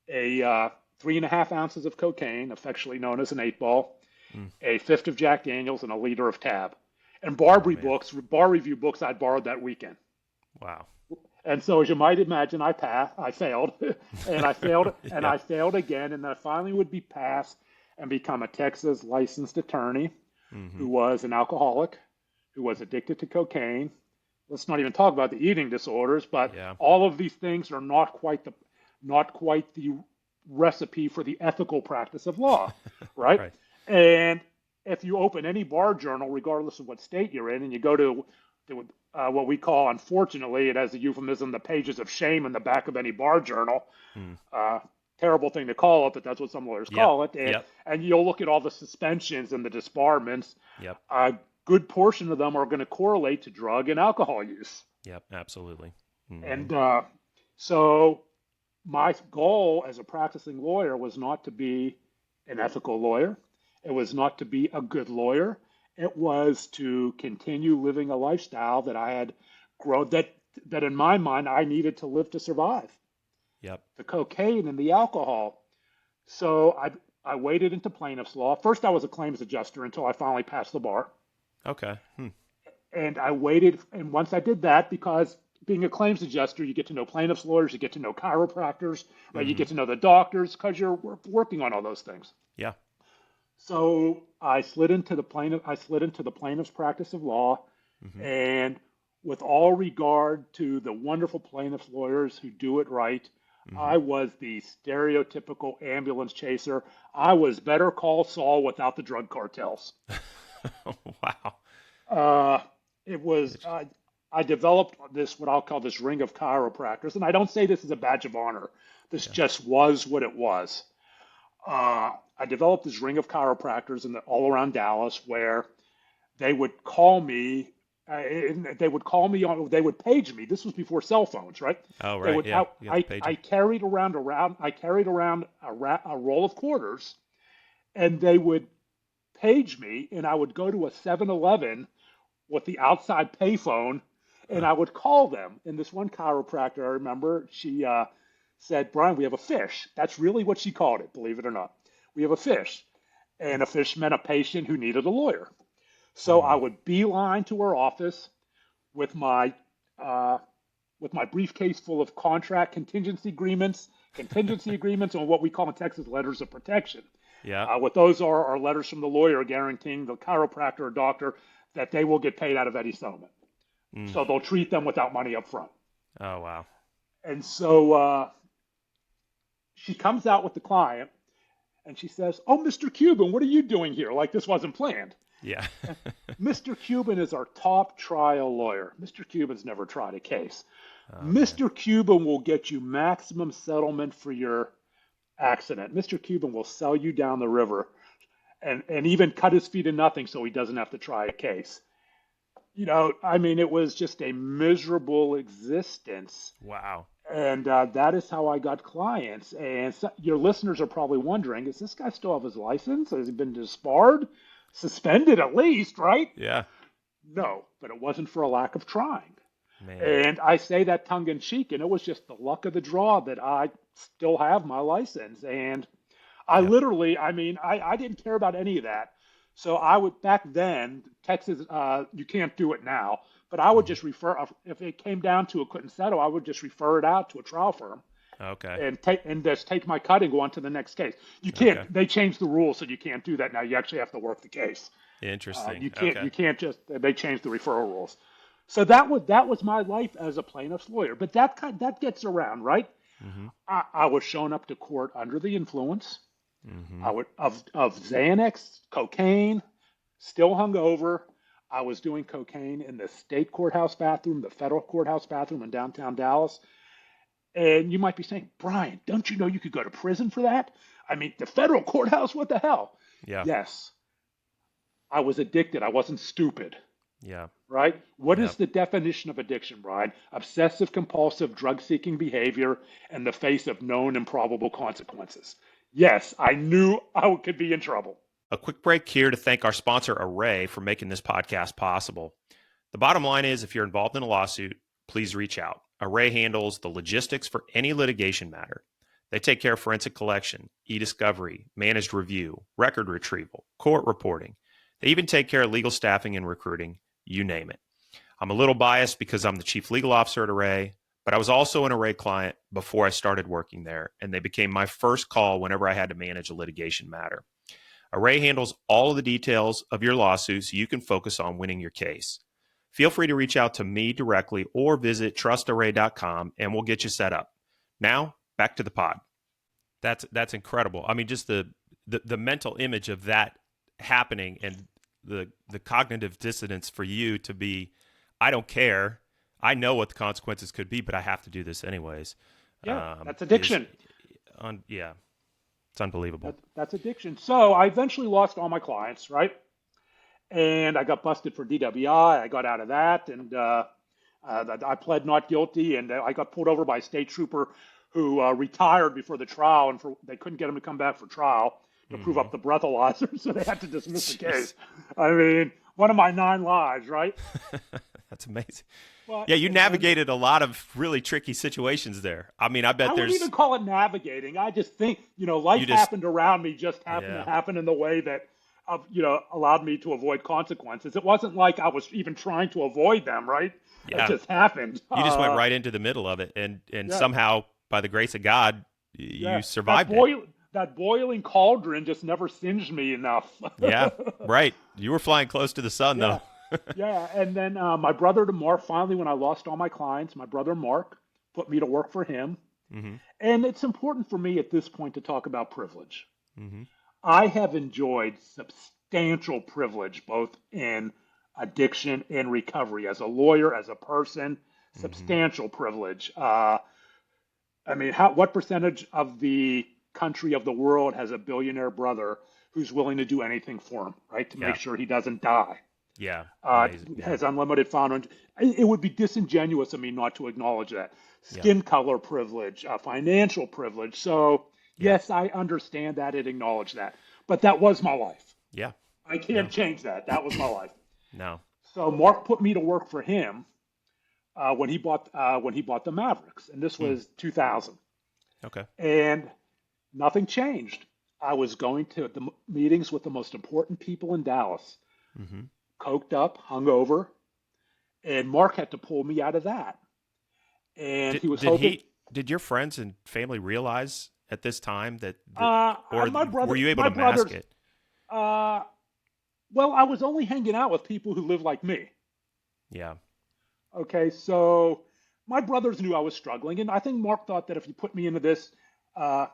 a 3.5 ounces of cocaine, affectionately known as an 8-ball, Mm. a fifth of Jack Daniels, and a liter of Tab. And Oh, man. bar review books I'd borrowed that weekend. Wow. And so, as you might imagine, I failed, and I failed, and Yeah. I failed again, and I finally would be passed and become a Texas licensed attorney Mm-hmm. who was an alcoholic, who was addicted to cocaine. Let's not even talk about the eating disorders, but Yeah. all of these things are not quite the recipe for the ethical practice of law, right? Right. And if you open any bar journal, regardless of what state you're in, and you go to what we call, unfortunately, it has a euphemism, the pages of shame in the back of any bar journal. Mm. Terrible thing to call it, but that's what some lawyers Yep. call it. Yep. And you'll look at all the suspensions and the disbarments. Yep. A good portion of them are going to correlate to drug and alcohol use. Yep. Absolutely. Mm-hmm. And so my goal as a practicing lawyer was not to be an ethical lawyer. It was not to be a good lawyer. It was to continue living a lifestyle that I had grown, that in my mind I needed to live to survive. Yep. The cocaine and the alcohol. So I waded into plaintiff's law. First, I was a claims adjuster until I finally passed the bar. Okay. Hmm. And I waited. And once I did that, because being a claims adjuster, you get to know plaintiff's lawyers, you get to know chiropractors, right? You Mm-hmm. get to know the doctors because you're working on all those things. Yeah. So I slid into the plaintiff's practice of law, Mm-hmm. and with all regard to the wonderful plaintiff's lawyers who do it right, Mm-hmm. I was the stereotypical ambulance chaser. I was Better Call Saul without the drug cartels. Wow. Uh, it was I developed this what I'll call this ring of chiropractors, and I don't say this as a badge of honor. This Yeah. just was what it was. I developed this ring of chiropractors all around Dallas where they would call me. They would call me on. They would page me. This was before cell phones, right? Oh, They right. would. Yeah. You got the pager. I carried around. I carried around a roll of quarters, and they would page me, and I would go to a 7-Eleven with the outside payphone, and Huh. I would call them. And this one chiropractor, I remember, she said, "Brian, we have a fish." That's really what she called it, believe it or not. We have a fish. And a fish meant a patient who needed a lawyer. So I Mm. would beeline to her office with my uh, briefcase full of contingency agreements, and what we call in Texas letters of protection. Yeah. What those are letters from the lawyer guaranteeing the chiropractor or doctor that they will get paid out of any settlement. Mm. So they'll treat them without money up front. Oh, wow. And so she comes out with the client and she says, "Oh, Mr. Cuban, what are you doing here?" Like this wasn't planned. Yeah. Mr. Cuban is our top trial lawyer. Mr. Cuban's never tried a case. Oh, man. Mr. Cuban will get you maximum settlement for your accident. Mr. Cuban will sell you down the river and even cut his fee to nothing so he doesn't have to try a case. I mean, it was just a miserable existence. Wow. And that is how I got clients. And so, your listeners are probably wondering, does this guy still have his license? Has he been disbarred? Suspended at least, right? Yeah. No, but it wasn't for a lack of trying. Man. And I say that tongue in cheek, and it was just the luck of the draw that I still have my license. And I Yep. literally, I mean, I didn't care about any of that. So I would, back then, Texas, you can't do it now, but I would Mhm. just refer, if it came down to it couldn't settle, I would just refer it out to a trial firm Okay. and just take my cut and go on to the next case. You can't, Okay. they changed the rules, so you can't do that now. You actually have to work the case. Interesting. You can't, Okay. they changed the referral rules. So that was my life as a plaintiff's lawyer. But that gets around, right? Mm-hmm. I was showing up to court under the influence. Mm-hmm. I would of Xanax, cocaine, still hungover. I was doing cocaine in the state courthouse bathroom, the federal courthouse bathroom in downtown Dallas. And you might be saying, Brian, don't you know you could go to prison for that? I mean, the federal courthouse, what the hell? Yeah. Yes, I was addicted. I wasn't stupid, Yeah. right? What Yeah. is the definition of addiction, Brian? Obsessive compulsive drug seeking behavior in the face of known and probable consequences. Yes, I knew I could be in trouble. A quick break here to thank our sponsor, Array, for making this podcast possible. The bottom line is, if you're involved in a lawsuit, please reach out. Array handles the logistics for any litigation matter. They take care of forensic collection, e-discovery, managed review, record retrieval, court reporting. They even take care of legal staffing and recruiting, you name it. I'm a little biased because I'm the chief legal officer at Array, but I was also an Array client before I started working there, and they became my first call whenever I had to manage a litigation matter. Array handles all of the details of your lawsuit so you can focus on winning your case. Feel free to reach out to me directly or visit trustarray.com and we'll get you set up. Now, back to the pod. That's incredible. I mean, just the mental image of that happening and the cognitive dissonance for you to be, I don't care. I know what the consequences could be, but I have to do this anyways. Yeah, that's addiction. Yeah, it's unbelievable. That's addiction. So I eventually lost all my clients, right? And I got busted for DWI. I got out of that, and I pled not guilty, and I got pulled over by a state trooper who retired before the trial, and they couldn't get him to come back for trial to prove up the breathalyzer, so they had to dismiss the case. I mean, one of my 9 lives, right? That's amazing. But, yeah, you navigated a lot of really tricky situations there. I mean, I wouldn't even call it navigating. I just think, life happened around me, just happened to happen in the way that, allowed me to avoid consequences. It wasn't like I was even trying to avoid them, right? Yeah. It just happened. You just went right into the middle of it, and somehow, by the grace of God, you survived it. That boiling cauldron just never singed me enough. Yeah, right. You were flying close to the sun, though. Yeah, and then my brother Mark, finally, when I lost all my clients, my brother Mark put me to work for him. Mm-hmm. And it's important for me at this point to talk about privilege. Mm-hmm. I have enjoyed substantial privilege, both in addiction and recovery. As a lawyer, as a person, substantial privilege. I mean, what percentage of the country, of the world, has a billionaire brother who's willing to do anything for him, right, to make sure he doesn't die? Yeah. Has unlimited fund. It would be disingenuous of me not to acknowledge that. Skin color privilege, financial privilege. So, yes, I understand that and acknowledge that. But that was my life. Yeah. I can't change that. That was my life. No. So Mark put me to work for him when he bought the Mavericks, and this was 2000. Okay. And nothing changed. I was going to the meetings with the most important people in Dallas. Mm-hmm. Coked up, hungover, and Mark had to pull me out of that. And he was hoping. Did your friends and family realize at this time that, were you able to mask it? Well, I was only hanging out with people who live like me. Yeah. Okay, so my brothers knew I was struggling, and I think Mark thought that if you put me into this, it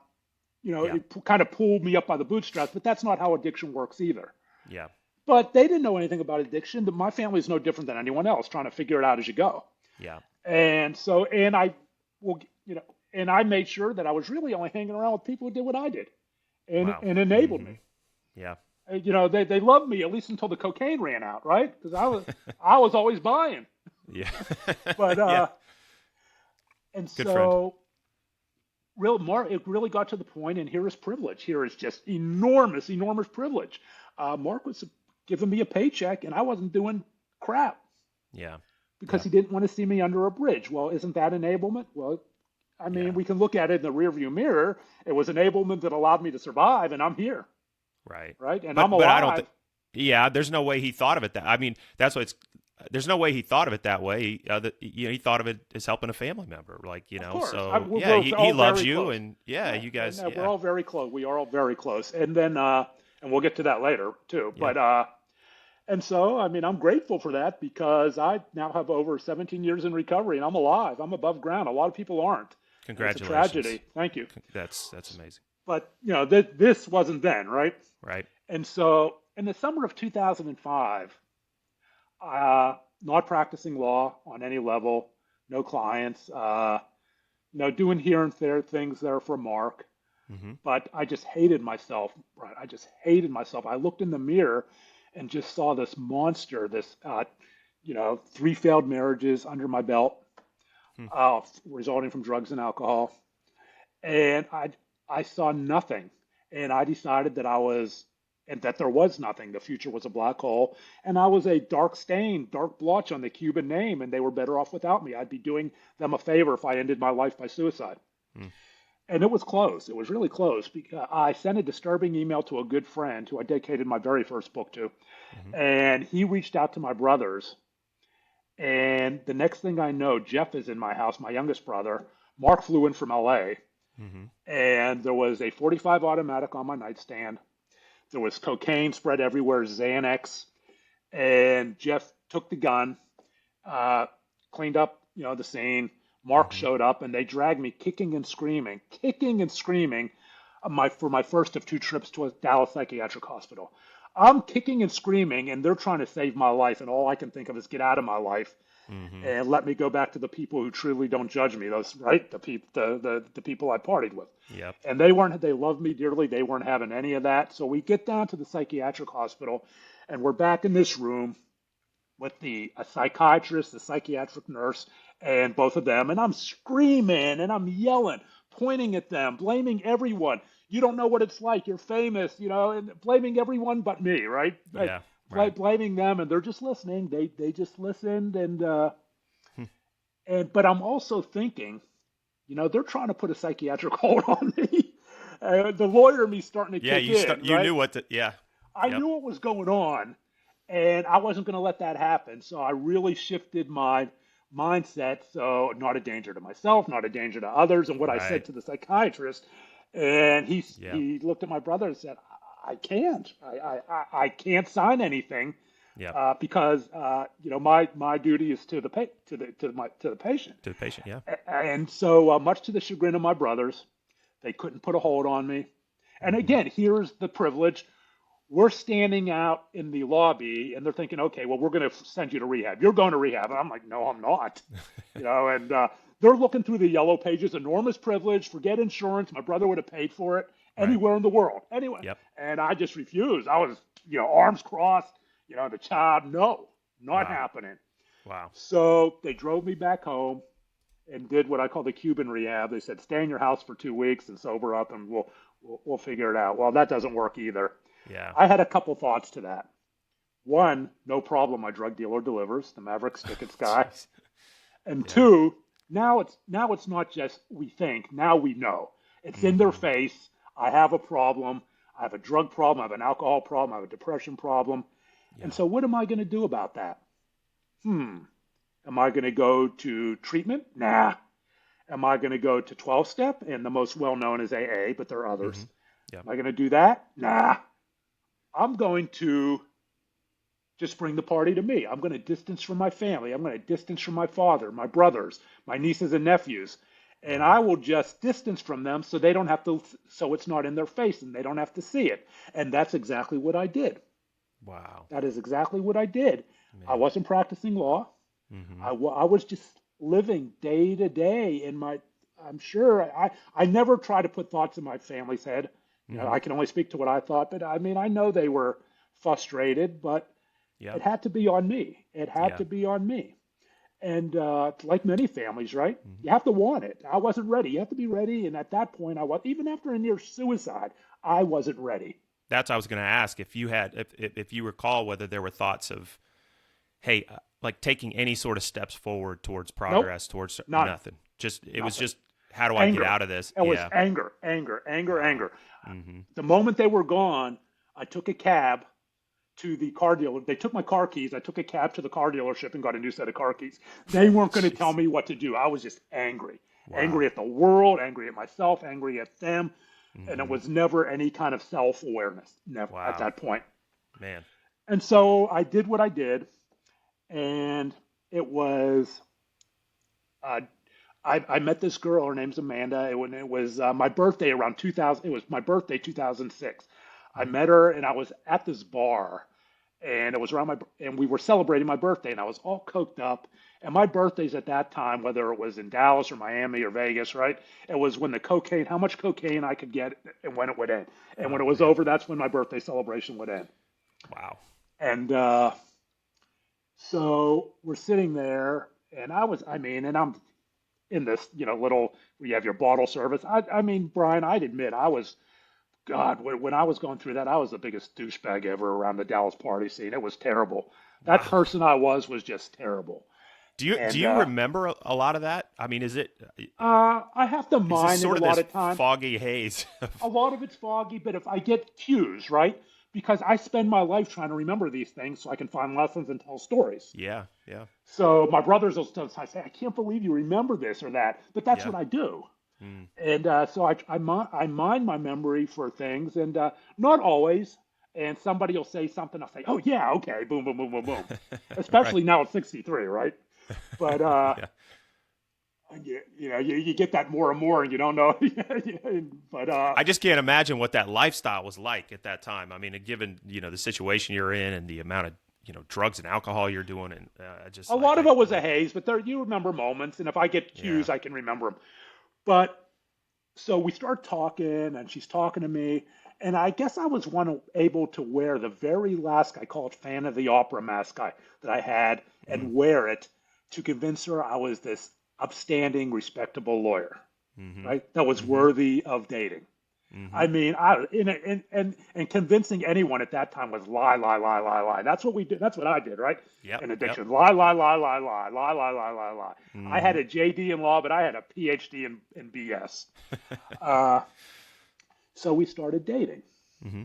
kind of pulled me up by the bootstraps. But that's not how addiction works either. Yeah. But they didn't know anything about addiction. My family is no different than anyone else, trying to figure it out as you go. Yeah. And so, and I made sure that I was really only hanging around with people who did what I did, and enabled me. Yeah. They loved me, at least until the cocaine ran out, right? Because I was always buying. Yeah. But and good so, it really got to the point, and here is privilege. Here is just enormous privilege. Mark was giving me a paycheck, and I wasn't doing crap. Yeah. Because he didn't want to see me under a bridge. Well, isn't that enablement? Well, I mean, we can look at it in the rearview mirror. It was enablement that allowed me to survive, and I'm here. Right. Right. And I'm alive. But I don't there's no way he thought of it that. I mean, that's what it's. There's no way he thought of it that way. He thought of it as helping a family member, So he loves you, close. And you guys. We're all very close. We are all very close, and then and we'll get to that later too. Yeah. But and so I mean, I'm grateful for that because I now have over 17 years in recovery, and I'm alive. I'm above ground. A lot of people aren't. Congratulations. It's a tragedy. Thank you. That's amazing. But this wasn't then, right? Right. And so in the summer of 2005. Not practicing law on any level, no clients, doing here and there things there for Mark. Mm-hmm. But I just hated myself, right? I just hated myself. I looked in the mirror and just saw this monster, this, 3 failed marriages under my belt, resulting from drugs and alcohol. And I saw nothing. And I decided and that there was nothing. The future was a black hole. And I was a dark stain, dark blotch on the Cuban name, and they were better off without me. I'd be doing them a favor if I ended my life by suicide. Mm. And it was close. It was really close because I sent a disturbing email to a good friend who I dedicated my very first book to. Mm-hmm. And he reached out to my brothers. And the next thing I know, Jeff is in my house, my youngest brother. Mark flew in from LA. Mm-hmm. And there was a 45 automatic on my nightstand. There was cocaine spread everywhere, Xanax. And Jeff took the gun, cleaned up, the scene. Mark Mm-hmm. showed up, and they dragged me kicking and screaming, for my first of 2 trips to a Dallas psychiatric hospital. I'm kicking and screaming, and they're trying to save my life, and all I can think of is get out of my life Mm-hmm. and let me go back to the people who truly don't judge me. Those, right? The people I partied with. Yep. And they loved me dearly. They weren't having any of that. So we get down to the psychiatric hospital, and we're back in this room with a psychiatrist, a psychiatric nurse, and both of them. And I'm screaming and I'm yelling, pointing at them, blaming everyone. You don't know what it's like. You're famous, and blaming everyone but me, right? Yeah. Right. Blaming them, and they're just listening. They just listened, but I'm also thinking, they're trying to put a psychiatric hold on me. The lawyer in me starting to Yeah. kick in, You right? knew what to. Yeah. I Yep. knew what was going on, and I wasn't going to let that happen. So I really shifted my mindset. So not a danger to myself, not a danger to others. And what I said Right. to the psychiatrist, and Yep. he looked at my brother and said, "I can't. I can't sign anything Yep. because my duty is to the to the patient." To the patient. Yeah. And so, much to the chagrin of my brothers, they couldn't put a hold on me. And Mm-hmm. again, here's the privilege. We're standing out in the lobby, and they're thinking, "Okay, well, we're going to send you to rehab. You're going to rehab." And I'm like, "No, I'm not." And they're looking through the yellow pages. Enormous privilege. Forget insurance. My brother would have paid for it Right. anywhere in the world, anywhere. Yep. And I just refused. I was, arms crossed. The child, no, not Wow. happening. Wow. So they drove me back home and did what I call the Cuban rehab. They said, "Stay in your house for 2 weeks and sober up, and we'll figure it out." Well, that doesn't work either. Yeah. I had a couple thoughts to that. One, no problem, my drug dealer delivers, the Mavericks tickets guy. Jeez. And Yeah. two, now it's not just we think, now we know. It's in their Mm-hmm. face. I have a problem. I have a drug problem. I have an alcohol problem. I have a depression problem. And Yeah. so what am I going to do about that? Am I going to go to treatment? Nah. Am I going to go to 12 step? And the most well known is AA, but there are Mm-hmm. others. Yep. Am I going to do that? Nah. I'm going to just bring the party to me. I'm going to distance from my family. I'm going to distance from my father, my brothers, my nieces and nephews. And Right. I will just distance from them so they don't have to, so it's not in their face and they don't have to see it. And that's exactly what I did. Wow. That is exactly what I did. I Man. wasn't practicing law. Mm-hmm. I was just living day to day in I'm sure I never try to put thoughts in my family's head. Mm-hmm. I can only speak to what I thought, but I mean, I know they were frustrated, but it Yep. had to be on me. It had Yeah. to be on me. And like many families, right? Mm-hmm. You have to want it. I wasn't ready. You have to be ready. And at that point, even after a near suicide, I wasn't ready. That's what I was going to ask if you had if you recall whether there were thoughts of, hey, like taking any sort of steps forward towards Nope, progress, towards none, nothing. Just it was nothing. just how do I get Anger. out of this? It was Yeah. anger, anger, anger, Wow. anger. Mm-hmm. The moment they were gone, I took a cab to the car dealer. They took my car keys. I took a cab to the car dealership and got a new set of car keys. They weren't going to tell Jeez. me what to do. I was just angry. Angry Wow. at the world, angry at myself, angry at them. And it Mm-hmm. was never any kind of self awareness, never at Wow. that point. Man. And so I did what I did. And it was, uh, I met this girl. Her name's Amanda. It was my birthday around 2000. It was my birthday, 2006. I Mm-hmm. met her and I was at this bar and it was and we were celebrating my birthday, and I was all coked up. And my birthdays at that time, whether it was in Dallas or Miami or Vegas, right? It was when how much cocaine I could get, and when it would end. And when Oh it was man. over, that's when my birthday celebration would end. Wow. And so we're sitting there, and and I'm in this, little, where you have your bottle service. I mean, Brian, I'd admit God, when I was going through that, I was the biggest douchebag ever around the Dallas party scene. It was terrible. That Wow. person I was just terrible. Do And you remember a lot of that? I mean, I have to is this mine it a sort of lot this of time. foggy haze? A lot of it's foggy, but if I get cues, right? Because I spend my life trying to remember these things so I can find lessons and tell stories. Yeah, yeah, So my brothers will still say, I can't believe you remember this or that, but that's yeah. what I do. Mm. And so I mine my memory for things, and not always. And somebody will say something, I'll say, oh, yeah, okay, boom, boom, boom, boom, boom. Right. Especially now at 63, right? But, Yeah. you get that more and more, and you don't know. But, I just can't imagine what that lifestyle was like at that time. I mean, given the situation you're in and the amount of drugs and alcohol you're doing, and a lot of it was a haze, but you remember moments. And if I get yeah. cues, I can remember them. But so we start talking, and she's talking to me. And I guess I was able to wear the very last, I call it Fan of the Opera mask that I had, Mm. and wear it to convince her I was this upstanding, respectable lawyer, Mm-hmm. right? That was Mm-hmm. worthy of dating. Mm-hmm. I mean, and convincing anyone at that time was lie, lie, lie, lie, lie. That's what we did. That's what I did, right? Yep. In Yep. addiction, lie, lie, lie, lie, lie, lie, lie, lie, lie, lie. I had Mm-hmm. a JD in law, but I had a PhD in BS. Uh, so we started dating. Mm-hmm.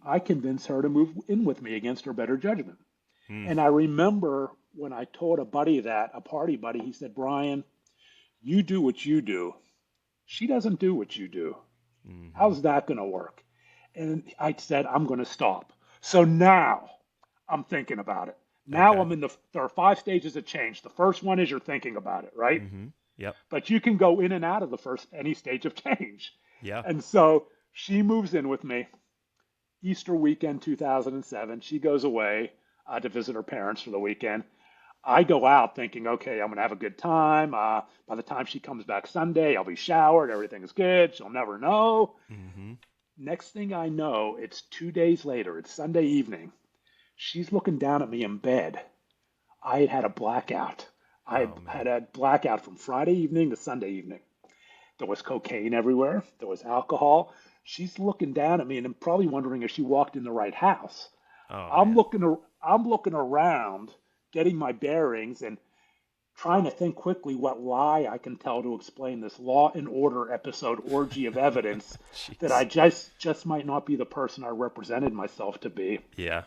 I convinced her to move in with me against her better judgment. Mm. And I remember when I told a party buddy, he said, Brian, you do what you do. She doesn't do what you do. Mm-hmm. How's that going to work? And I said, I'm going to stop. So now I'm thinking about it. Now Okay. I'm there are 5 stages of change. The first one is you're thinking about it, right? Mm-hmm. Yep. But you can go in and out of any stage of change. Yeah. And so she moves in with me Easter weekend 2007. She goes away to visit her parents for the weekend. I go out thinking, okay, I'm going to have a good time. By the time she comes back Sunday, I'll be showered. Everything's good. She'll never know. Mm-hmm. Next thing I know, it's 2 days later. It's Sunday evening. She's looking down at me in bed. I had had a blackout. I had Oh had man. a blackout from Friday evening to Sunday evening. There was cocaine everywhere. There was alcohol. She's looking down at me and probably wondering if she walked in the right house. Oh I'm man. looking, I'm looking around, getting my bearings, and trying to think quickly what lie I can tell to explain this Law and Order episode orgy of evidence that Jeez. I just might not be the person I represented myself to be. Yeah.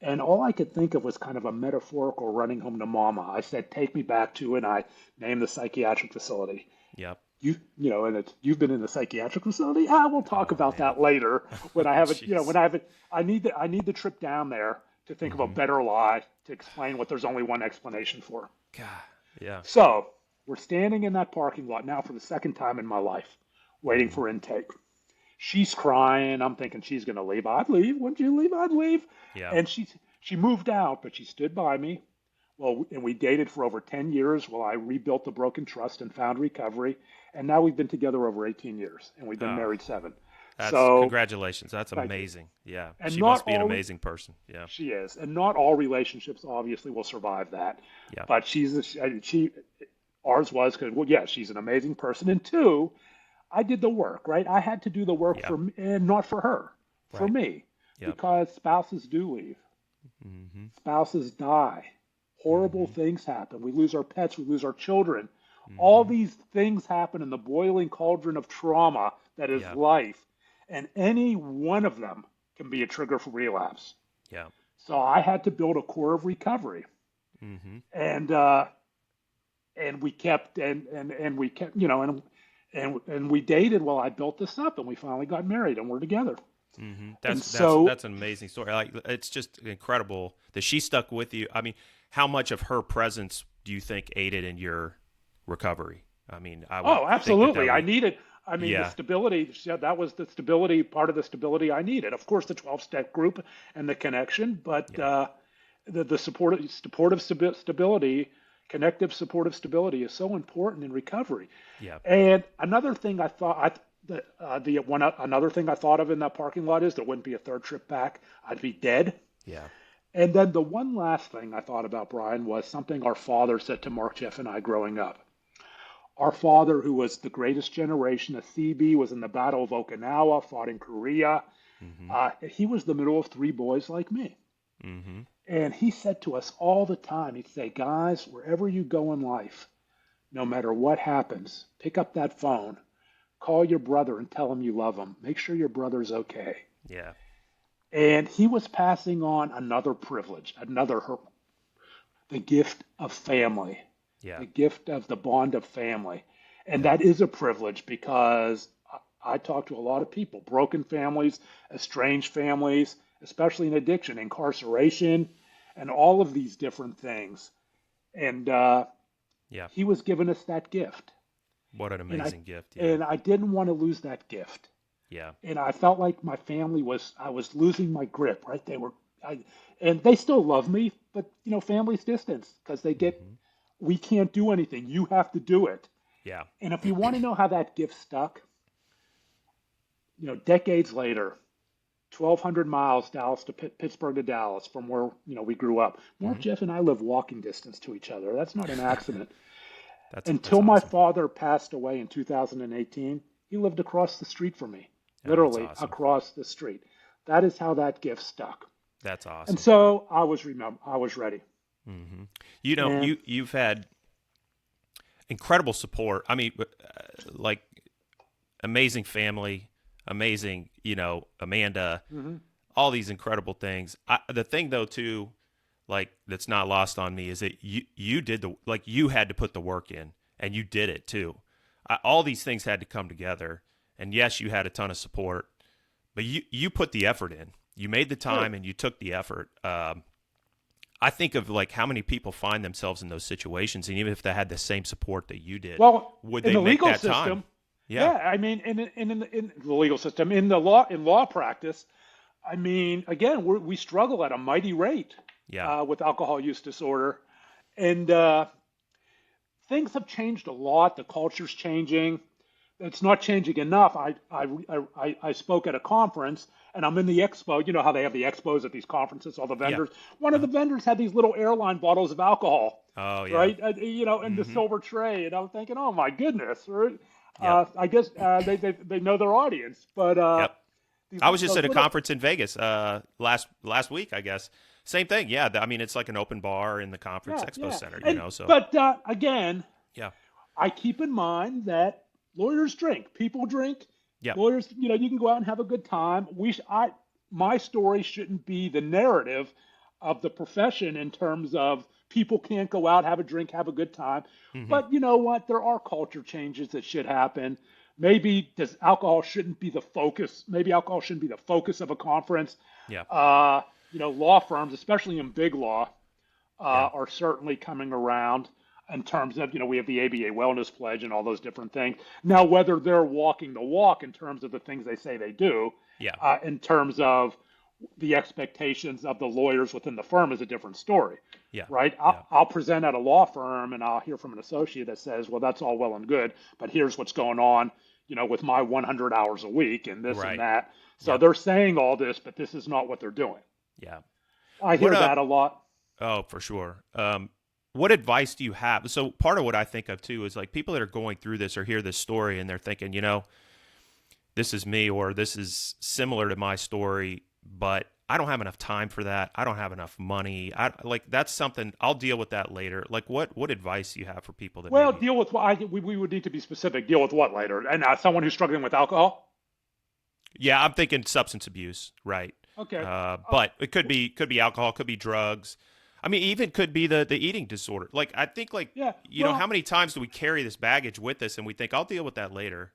And all I could think of was kind of a metaphorical running home to mama. I said, take me back to, and I named the psychiatric facility. Yep. You've been in the psychiatric facility. We'll talk Oh about man. that later when I have it. Jeez. When I have it, I need the trip down there to think of a Mm-hmm. better lie to explain what there's only one explanation for. God. Yeah. So we're standing in that parking lot now for the second time in my life, waiting Mm-hmm. for intake. She's crying. I'm thinking she's going to leave. I'd leave. Wouldn't you leave? I'd leave. Yeah. And she moved out, but she stood by me. Well, and we dated for over 10 years while I rebuilt the broken trust and found recovery. And now we've been together over 18 years, and we've been Oh, married 7. that's So congratulations. That's thank you. amazing. Yeah. And She not must be an all amazing person. Yeah. she is, and not all relationships obviously will survive that. Yeah. But she ours was because, well, yeah, she's an amazing person. And two, I did the work, right? I had to do the work Yeah. for me, and not for her, for Right. me, Yep. because spouses do leave, Mm-hmm. spouses die, horrible Mm-hmm. things happen. We lose our pets, we lose our children. All Mm-hmm. these things happen in the boiling cauldron of trauma that is Yeah. life, and any one of them can be a trigger for relapse. Yeah. So I had to build a core of recovery, Mm-hmm. and we kept and we kept, and we dated while I built this up, and we finally got married, and we're together. Mm-hmm. And That's so, an amazing story. Like, it's just incredible that she stuck with you. I mean, how much of her presence do you think aided in your recovery? I mean, I would oh, think that absolutely, would be. I mean, the Yeah. stability, yeah, that was the stability, part of the stability I needed. Of course, the 12-step group and the connection, but Yeah. the stability, connective supportive stability is so important in recovery. Yeah. And another thing I thought, another thing I thought of in that parking lot is there wouldn't be a third trip back. I'd be dead. Yeah. And then the one last thing I thought about, Brian, was something our father said to Mark, Jeff, and I growing up. Our father, who was the greatest generation, a CB, was in the Battle of Okinawa, fought in Korea. Mm-hmm. He was the middle of three boys like me. Mm-hmm. And he said to us all the time, he'd say, guys, wherever you go in life, no matter what happens, pick up that phone, call your brother and tell him you love him. Make sure your brother's okay. Yeah. And he was passing on another privilege, the gift of family, Yeah. the gift of the bond of family. And Yeah. that is a privilege because I talk to a lot of people, broken families, estranged families, especially in addiction, incarceration, and all of these different things. And Yeah. he was giving us that gift. What an And amazing gift. Yeah. and I didn't want to lose that gift. Yeah. And I felt like my family I was losing my grip, right? And they still love me, but family's distance because Mm-hmm. we can't do anything. You have to do it. Yeah. And if you want to know how that gift stuck, decades later, 1,200 miles Dallas to Pittsburgh to Dallas from where we grew up. Mark, Mm-hmm. Jeff, and I live walking distance to each other. That's not an accident. That's Until my awesome. father passed away in 2018, he lived across the street from me, Oh, that's literally awesome. across the street. That is how that gift stuck. That's And awesome. so I was ready. Mm-hmm. And You've had incredible support. I mean, like amazing family, amazing, Amanda, mhm. all these incredible things. The thing though too, like that's not lost on me is that you did you had to put the work in and you did it too. All these things had to come together. And yes, you had a ton of support, but you put the effort in. You made the Sure. time and you took the effort. I think of like how many people find themselves in those situations, and even if they had the same support that you did, Well, would in they the make legal that time? system, Yeah. yeah, I mean, in the legal system, in law practice, I mean, again, we struggle at a mighty rate Yeah. with alcohol use disorder, and things have changed a lot. The culture's changing. It's not changing enough. I spoke at a conference and I'm in the expo. You know how they have the expos at these conferences, all the Yeah. vendors. One of the vendors had these little airline bottles of alcohol, Oh yeah. right? In the Mm-hmm. silver tray. And I'm thinking, oh my goodness, right? Yep. I guess they know their audience, but Yep. I was just those at a little, conference in Vegas last week, I guess. Same thing. Yeah. I mean, it's like an open bar in the conference yeah, expo yeah. center. So But again, yeah. I keep in mind that lawyers drink, people drink, Yep. lawyers. You can go out and have a good time. My story shouldn't be the narrative of the profession in terms of people can't go out, have a drink, have a good time. Mm-hmm. But you know what? There are culture changes that should happen. Maybe alcohol shouldn't be the focus. Maybe alcohol shouldn't be the focus of a conference. Yeah. Law firms, especially in big law, Yeah. are certainly coming around in terms of, we have the ABA Wellness Pledge and all those different things. Now, whether they're walking the walk in terms of the things they say they do, Yeah. in terms of the expectations of the lawyers within the firm is a different story, Yeah. right? Yeah. I'll present at a law firm and I'll hear from an associate that says, well, that's all well and good, but here's what's going on, with my 100 hours a week and this and Right. that. So Yep. they're saying all this, but this is not what they're doing. Yeah. I What hear that a lot. Oh, for sure. What advice do you have? So part of what I think of too is like people that are going through this or hear this story and they're thinking, this is me or this is similar to my story, but I don't have enough time for that. I don't have enough money. That's something I'll deal with that later. Like what advice do you have for people that Well, maybe? deal with what we would need to be specific. Deal with what later? And someone who's struggling with alcohol. Yeah, I'm thinking substance abuse, right? Okay. But it could be alcohol, could be drugs. I mean, even could be the eating disorder. Like I think, Yeah. how many times do we carry this baggage with us, and we think I'll deal with that later.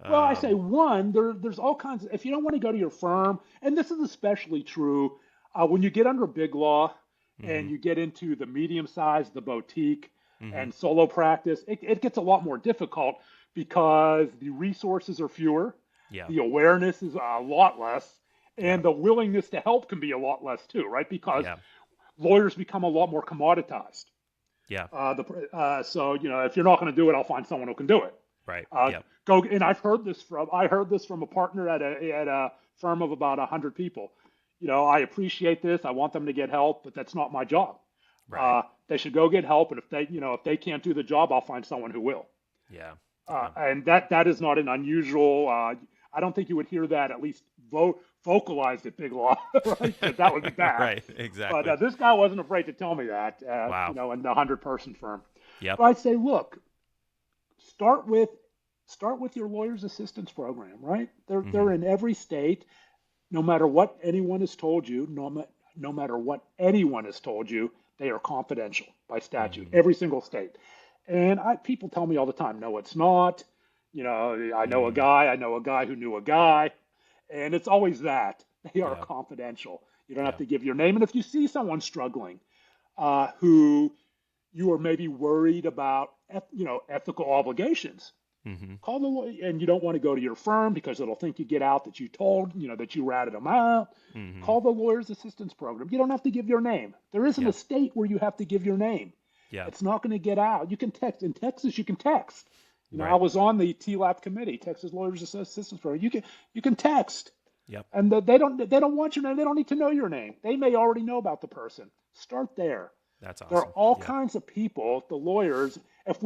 Well, I say Um, one. There's all kinds. If you don't want to go to your firm, and this is especially true when you get under big law hmm and you get into the medium size, the boutique, hmm and solo practice, it gets a lot more difficult because the resources are fewer, Yeah. the awareness is a lot less, Yeah. and the willingness to help can be a lot less too, right? Because Yeah. lawyers become a lot more commoditized. Yeah. So if you're not going to do it, I'll find someone who can do it. Right. Uh, Yeah. and I heard this from a partner at a firm of about 100 people. I appreciate this. I want them to get help, but that's not my job. Right. They should go get help, and if they can't do the job, I'll find someone who will. Yeah. Yeah. And that is not an unusual. I don't think you would hear that at least vocalized at Big Law, right? That would be bad. Right. Exactly. But this guy wasn't afraid to tell me that. Wow. In the 100-person firm. Yep. But I'd say, look, start with your lawyer's assistance program, right? They're in every state. No matter what anyone has told you, no matter what anyone has told you, they are confidential by statute. Every single state. And people tell me all the time, no, it's not. I know a guy who knew a guy, and it's always that. They are Yeah. confidential. You don't have Yeah. to give your name. And if you see someone struggling, who you are maybe worried about, ethical obligations, call the lawyer. And you don't want to go to your firm because it'll think you get out that that you ratted them out. Call the lawyer's assistance program. You don't have to give your name. There isn't Yeah. a state where you have to give your name. Yeah. It's not going to get out. You can text. In Texas, you can text. Right. I was on the TLAP committee, Texas Lawyers Assistance Program. You can text. Yep. And they don't want your name. They don't need to know your name. They may already know about the person. Start there. That's awesome. There are all Yeah. kinds of people, the lawyers. If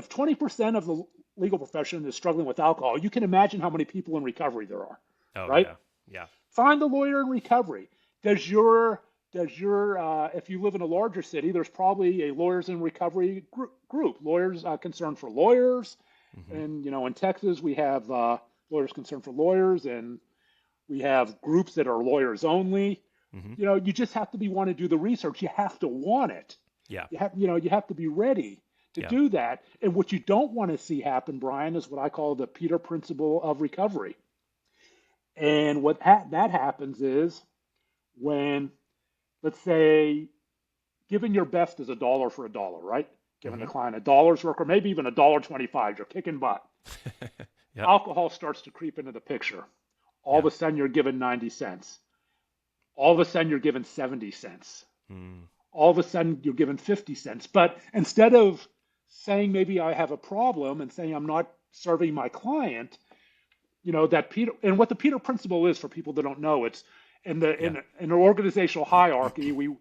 20% of the legal profession is struggling with alcohol, you can imagine how many people in recovery there are. Oh, right? Yeah. Yeah. Find the lawyer in recovery. If you live in a larger city, there's probably a lawyers in recovery group, lawyers concerned for lawyers. And, in Texas, we have lawyers concerned for lawyers, and we have groups that are lawyers only. You just have to want to do the research. You have to want it. Yeah. You have to be ready to Yeah. do that. And what you don't want to see happen, Brian, is what I call the Peter principle of recovery. And what that happens is when, let's say, giving your best is $1 for $1, right? Giving the client $1's work, or maybe even $1.25, you're kicking butt. Yep. Alcohol starts to creep into the picture. All of a sudden, you're given 90 cents. All of a sudden, you're given 70 cents. All of a sudden, you're given 50 cents. But instead of saying maybe I have a problem and saying I'm not serving my client, that Peter, and what the Peter principle is for people that don't know, it's in an organizational hierarchy, we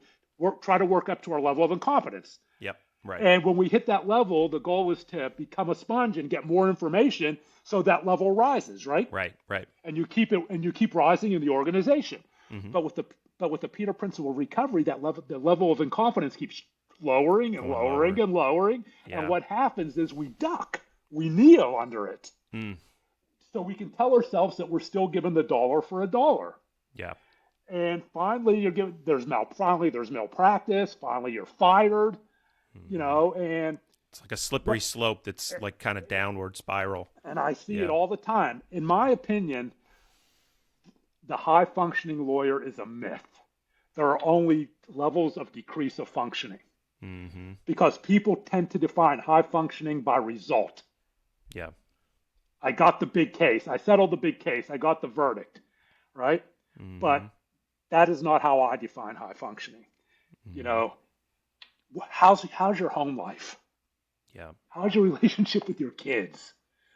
try to work up to our level of incompetence. Yep. Right. And when we hit that level, the goal is to become a sponge and get more information so that level rises, right? Right. Right. And you keep rising in the organization. But with the Peter principle of recovery, the level of incompetence keeps lowering and lowering and lowering. Yeah. And what happens is we duck, we kneel under it. So we can tell ourselves that we're still given the $1 for $1. Yeah. And finally, there's malpractice. Finally, you're fired. And It's like a slippery slope that's like kind of downward spiral. And I see it all the time. In my opinion, the high functioning lawyer is a myth. There are only levels of decrease of functioning because people tend to define high functioning by result. Yeah. I got the big case. I settled the big case. I got the verdict, right? But that is not how I define high functioning. How's your home life? Yeah. How's your relationship with your kids?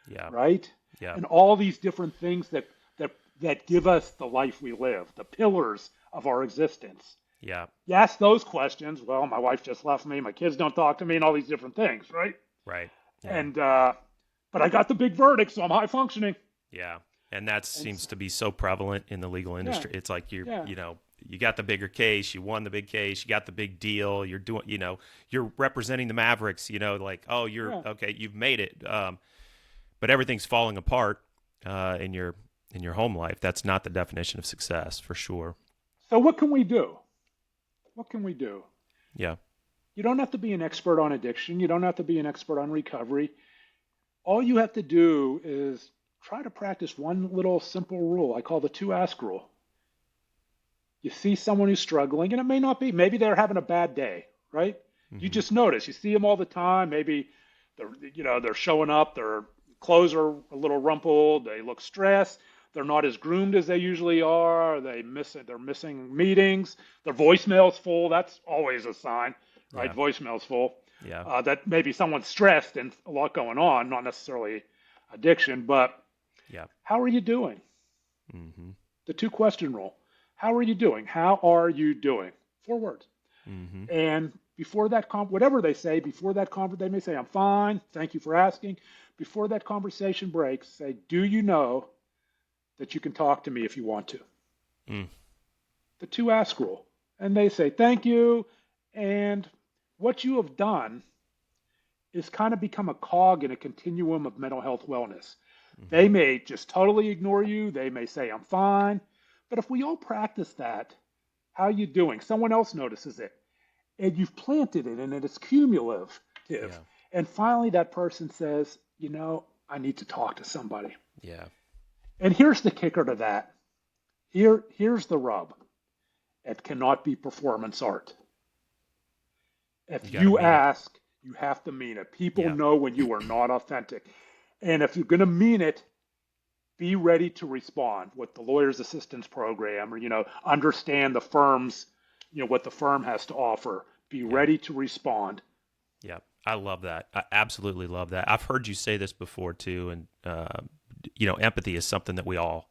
Yeah. Right? Yeah. And all these different things that give us the life we live, the pillars of our existence. Yeah. You ask those questions, well, my wife just left me, my kids don't talk to me, and all these different things, right? Right. Yeah. And but I got the big verdict, so I'm high functioning. Yeah. And that seems to be so prevalent in the legal industry. It's like you got the bigger case, you won the big case, you got the big deal, you're doing, you're representing the Mavericks, like, oh, okay, you've made it. But everything's falling apart in your home life. That's not the definition of success, for sure. So what can we do? What can we do? Yeah. You don't have to be an expert on addiction. You don't have to be an expert on recovery. All you have to do is try to practice one little simple rule I call the 2-ask rule. You see someone who's struggling, and maybe they're having a bad day, right? You just notice. You see them all the time. Maybe They're showing up. Their clothes are a little rumpled. They look stressed. They're not as groomed as they usually are. They're missing meetings. Their voicemail's full. That's always a sign, right? Yeah. Voicemail's full. Yeah. That maybe someone's stressed and a lot going on, not necessarily addiction, but Yeah. how are you doing? Mm-hmm. The two question rule. How are you doing? How are you doing? 4 words. Mm-hmm. And before that, whatever they say, before that they may say, I'm fine. Thank you for asking. Before that conversation breaks, say, do you know that you can talk to me if you want to? Mm. The 2 ask rule. And they say, thank you. And what you have done is kind of become a cog in a continuum of mental health wellness. Mm-hmm. They may just totally ignore you. They may say, I'm fine. But if we all practice that, how are you doing? Someone else notices it. And you've planted it, and it's cumulative. Yeah. And finally, that person says, I need to talk to somebody. Yeah. And here's the kicker to that. Here's the rub. It cannot be performance art. If you ask, you have to mean it. People know when you are not authentic. And if you're going to mean it, be ready to respond with the lawyer's assistance program, or, understand the firm's, what the firm has to offer. Be ready to respond. Yeah. I love that. I absolutely love that. I've heard you say this before too. And, empathy is something that we all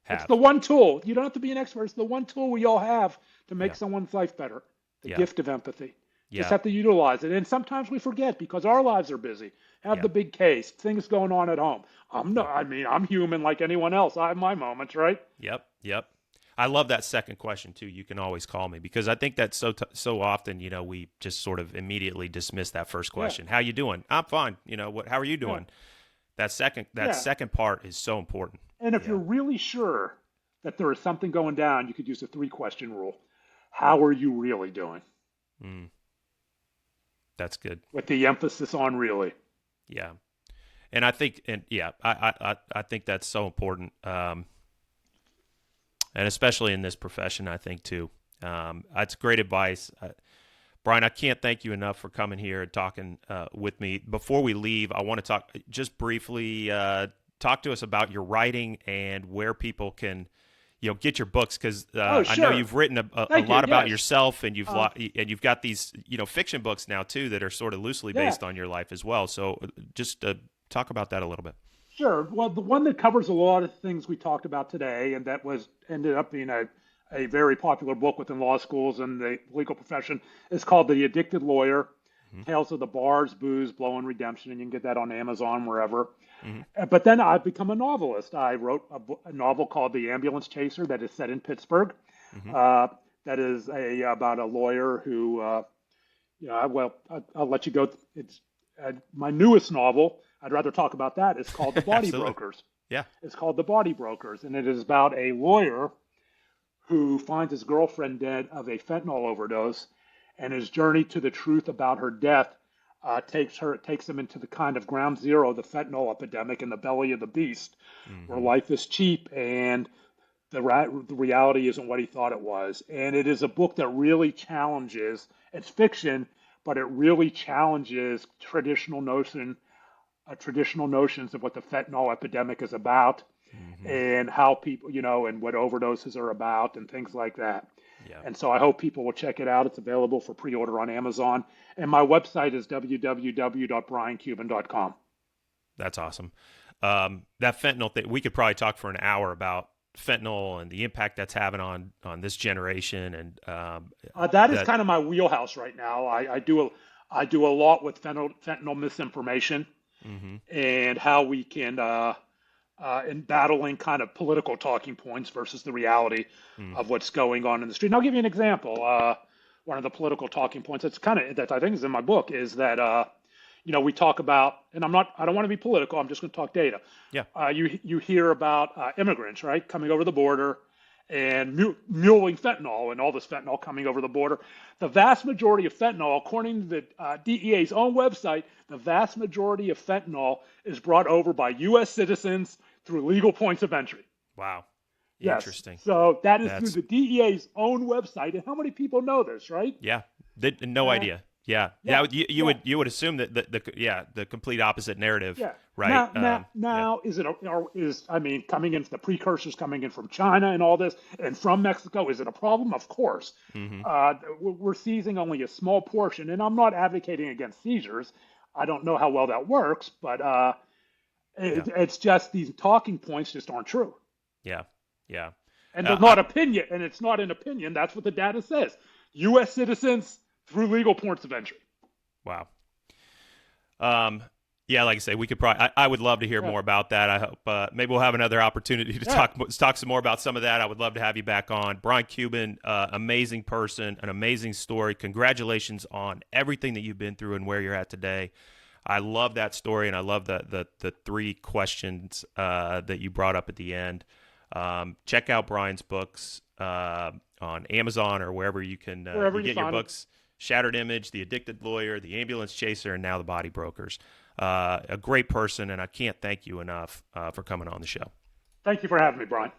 have. It's the one tool. You don't have to be an expert. It's the one tool we all have to make someone's life better. The gift of empathy. Just have to utilize it. And sometimes we forget because our lives are busy. Have the big case, things going on at home. I'm human like anyone else. I have my moments, right? Yep. I love that second question too. You can always call me, because I think that so often, we just sort of immediately dismiss that first question. How you doing? I'm fine. How are you doing? That second part is so important. And if you're really sure that there is something going down, you could use the 3-question rule. How are you really doing? Mm. That's good. With the emphasis on really. Yeah. And I think, I think that's so important. And especially in this profession, I think too. That's great advice. Brian, I can't thank you enough for coming here and talking with me. Before we leave, I want to talk just briefly, talk to us about your writing and where people can, get your books, because sure. I know you've written a lot about yourself, and you've got these fiction books now too that are sort of loosely based on your life as well. So just talk about that a little bit. Sure. Well, the one that covers a lot of things we talked about today, and that ended up being a very popular book within law schools and the legal profession, is called The Addicted Lawyer: Tales of the Bars, Booze, Blow, and Redemption, and you can get that on Amazon, wherever. But then I've become a novelist. I wrote a novel called The Ambulance Chaser that is set in Pittsburgh. That is about a lawyer who, I'll let you go. It's my newest novel. I'd rather talk about that. It's called The Body Brokers. Yeah. It's called The Body Brokers, and it is about a lawyer who finds his girlfriend dead of a fentanyl overdose, and his journey to the truth about her death takes him into the kind of ground zero of the fentanyl epidemic in the belly of the beast, where life is cheap and the reality isn't what he thought it was. And it is a book that really challenges. It's fiction, but it really challenges traditional notions of what the fentanyl epidemic is about, and how people, and what overdoses are about and things like that. Yeah. And so I hope people will check it out. It's available for pre-order on Amazon. And my website is www.briancuban.com. That's awesome. That fentanyl thing, we could probably talk for an hour about fentanyl and the impact that's having on this generation. And that is kind of my wheelhouse right now. I do a lot with fentanyl misinformation, and how we can in battling kind of political talking points versus the reality of what's going on in the street. And I'll give you an example. One of the political talking points that I think is in my book is that we talk about, and I don't want to be political. I'm just going to talk data. Yeah. You hear about immigrants, right, coming over the border and muling fentanyl, and all this fentanyl coming over the border. The vast majority of fentanyl, according to the DEA's own website, the vast majority of fentanyl is brought over by U.S. citizens through legal points of entry. Wow. Yes. Interesting. So that's through the DEA's own website. And how many people know this, right? Yeah. No idea. Yeah, Yeah, yeah. You yeah. would assume that the complete opposite narrative, Yeah. right? Yeah, Now, I mean, coming in, the precursors coming in from China and all this, and from Mexico, is it a problem? Of course. hmm We're seizing only a small portion, and I'm not advocating against seizures. I don't know how well that works, but yeah, it's just these talking points just aren't true. yeah, yeah. And they're I, not opinion, and it's not an opinion. That's what the data says. U.S. citizens through legal ports of entry. wow. Um, yeah, like I say, we could probably. I would love to hear Yeah, more about that. I hope maybe we'll have another opportunity to yeah. talk some more about some of that. I would love to have you back on. Brian Cuban, amazing person, an amazing story. Congratulations on everything that you've been through and where you're at today. I love that story, and I love the three questions that you brought up at the end. Check out Brian's books on Amazon or wherever you can Wherever you you get your find them. books. Shattered Image, The Addicted Lawyer, The Ambulance Chaser, and now The Body Brokers. A great person, and I can't thank you enough for coming on the show. Thank you for having me, Brian.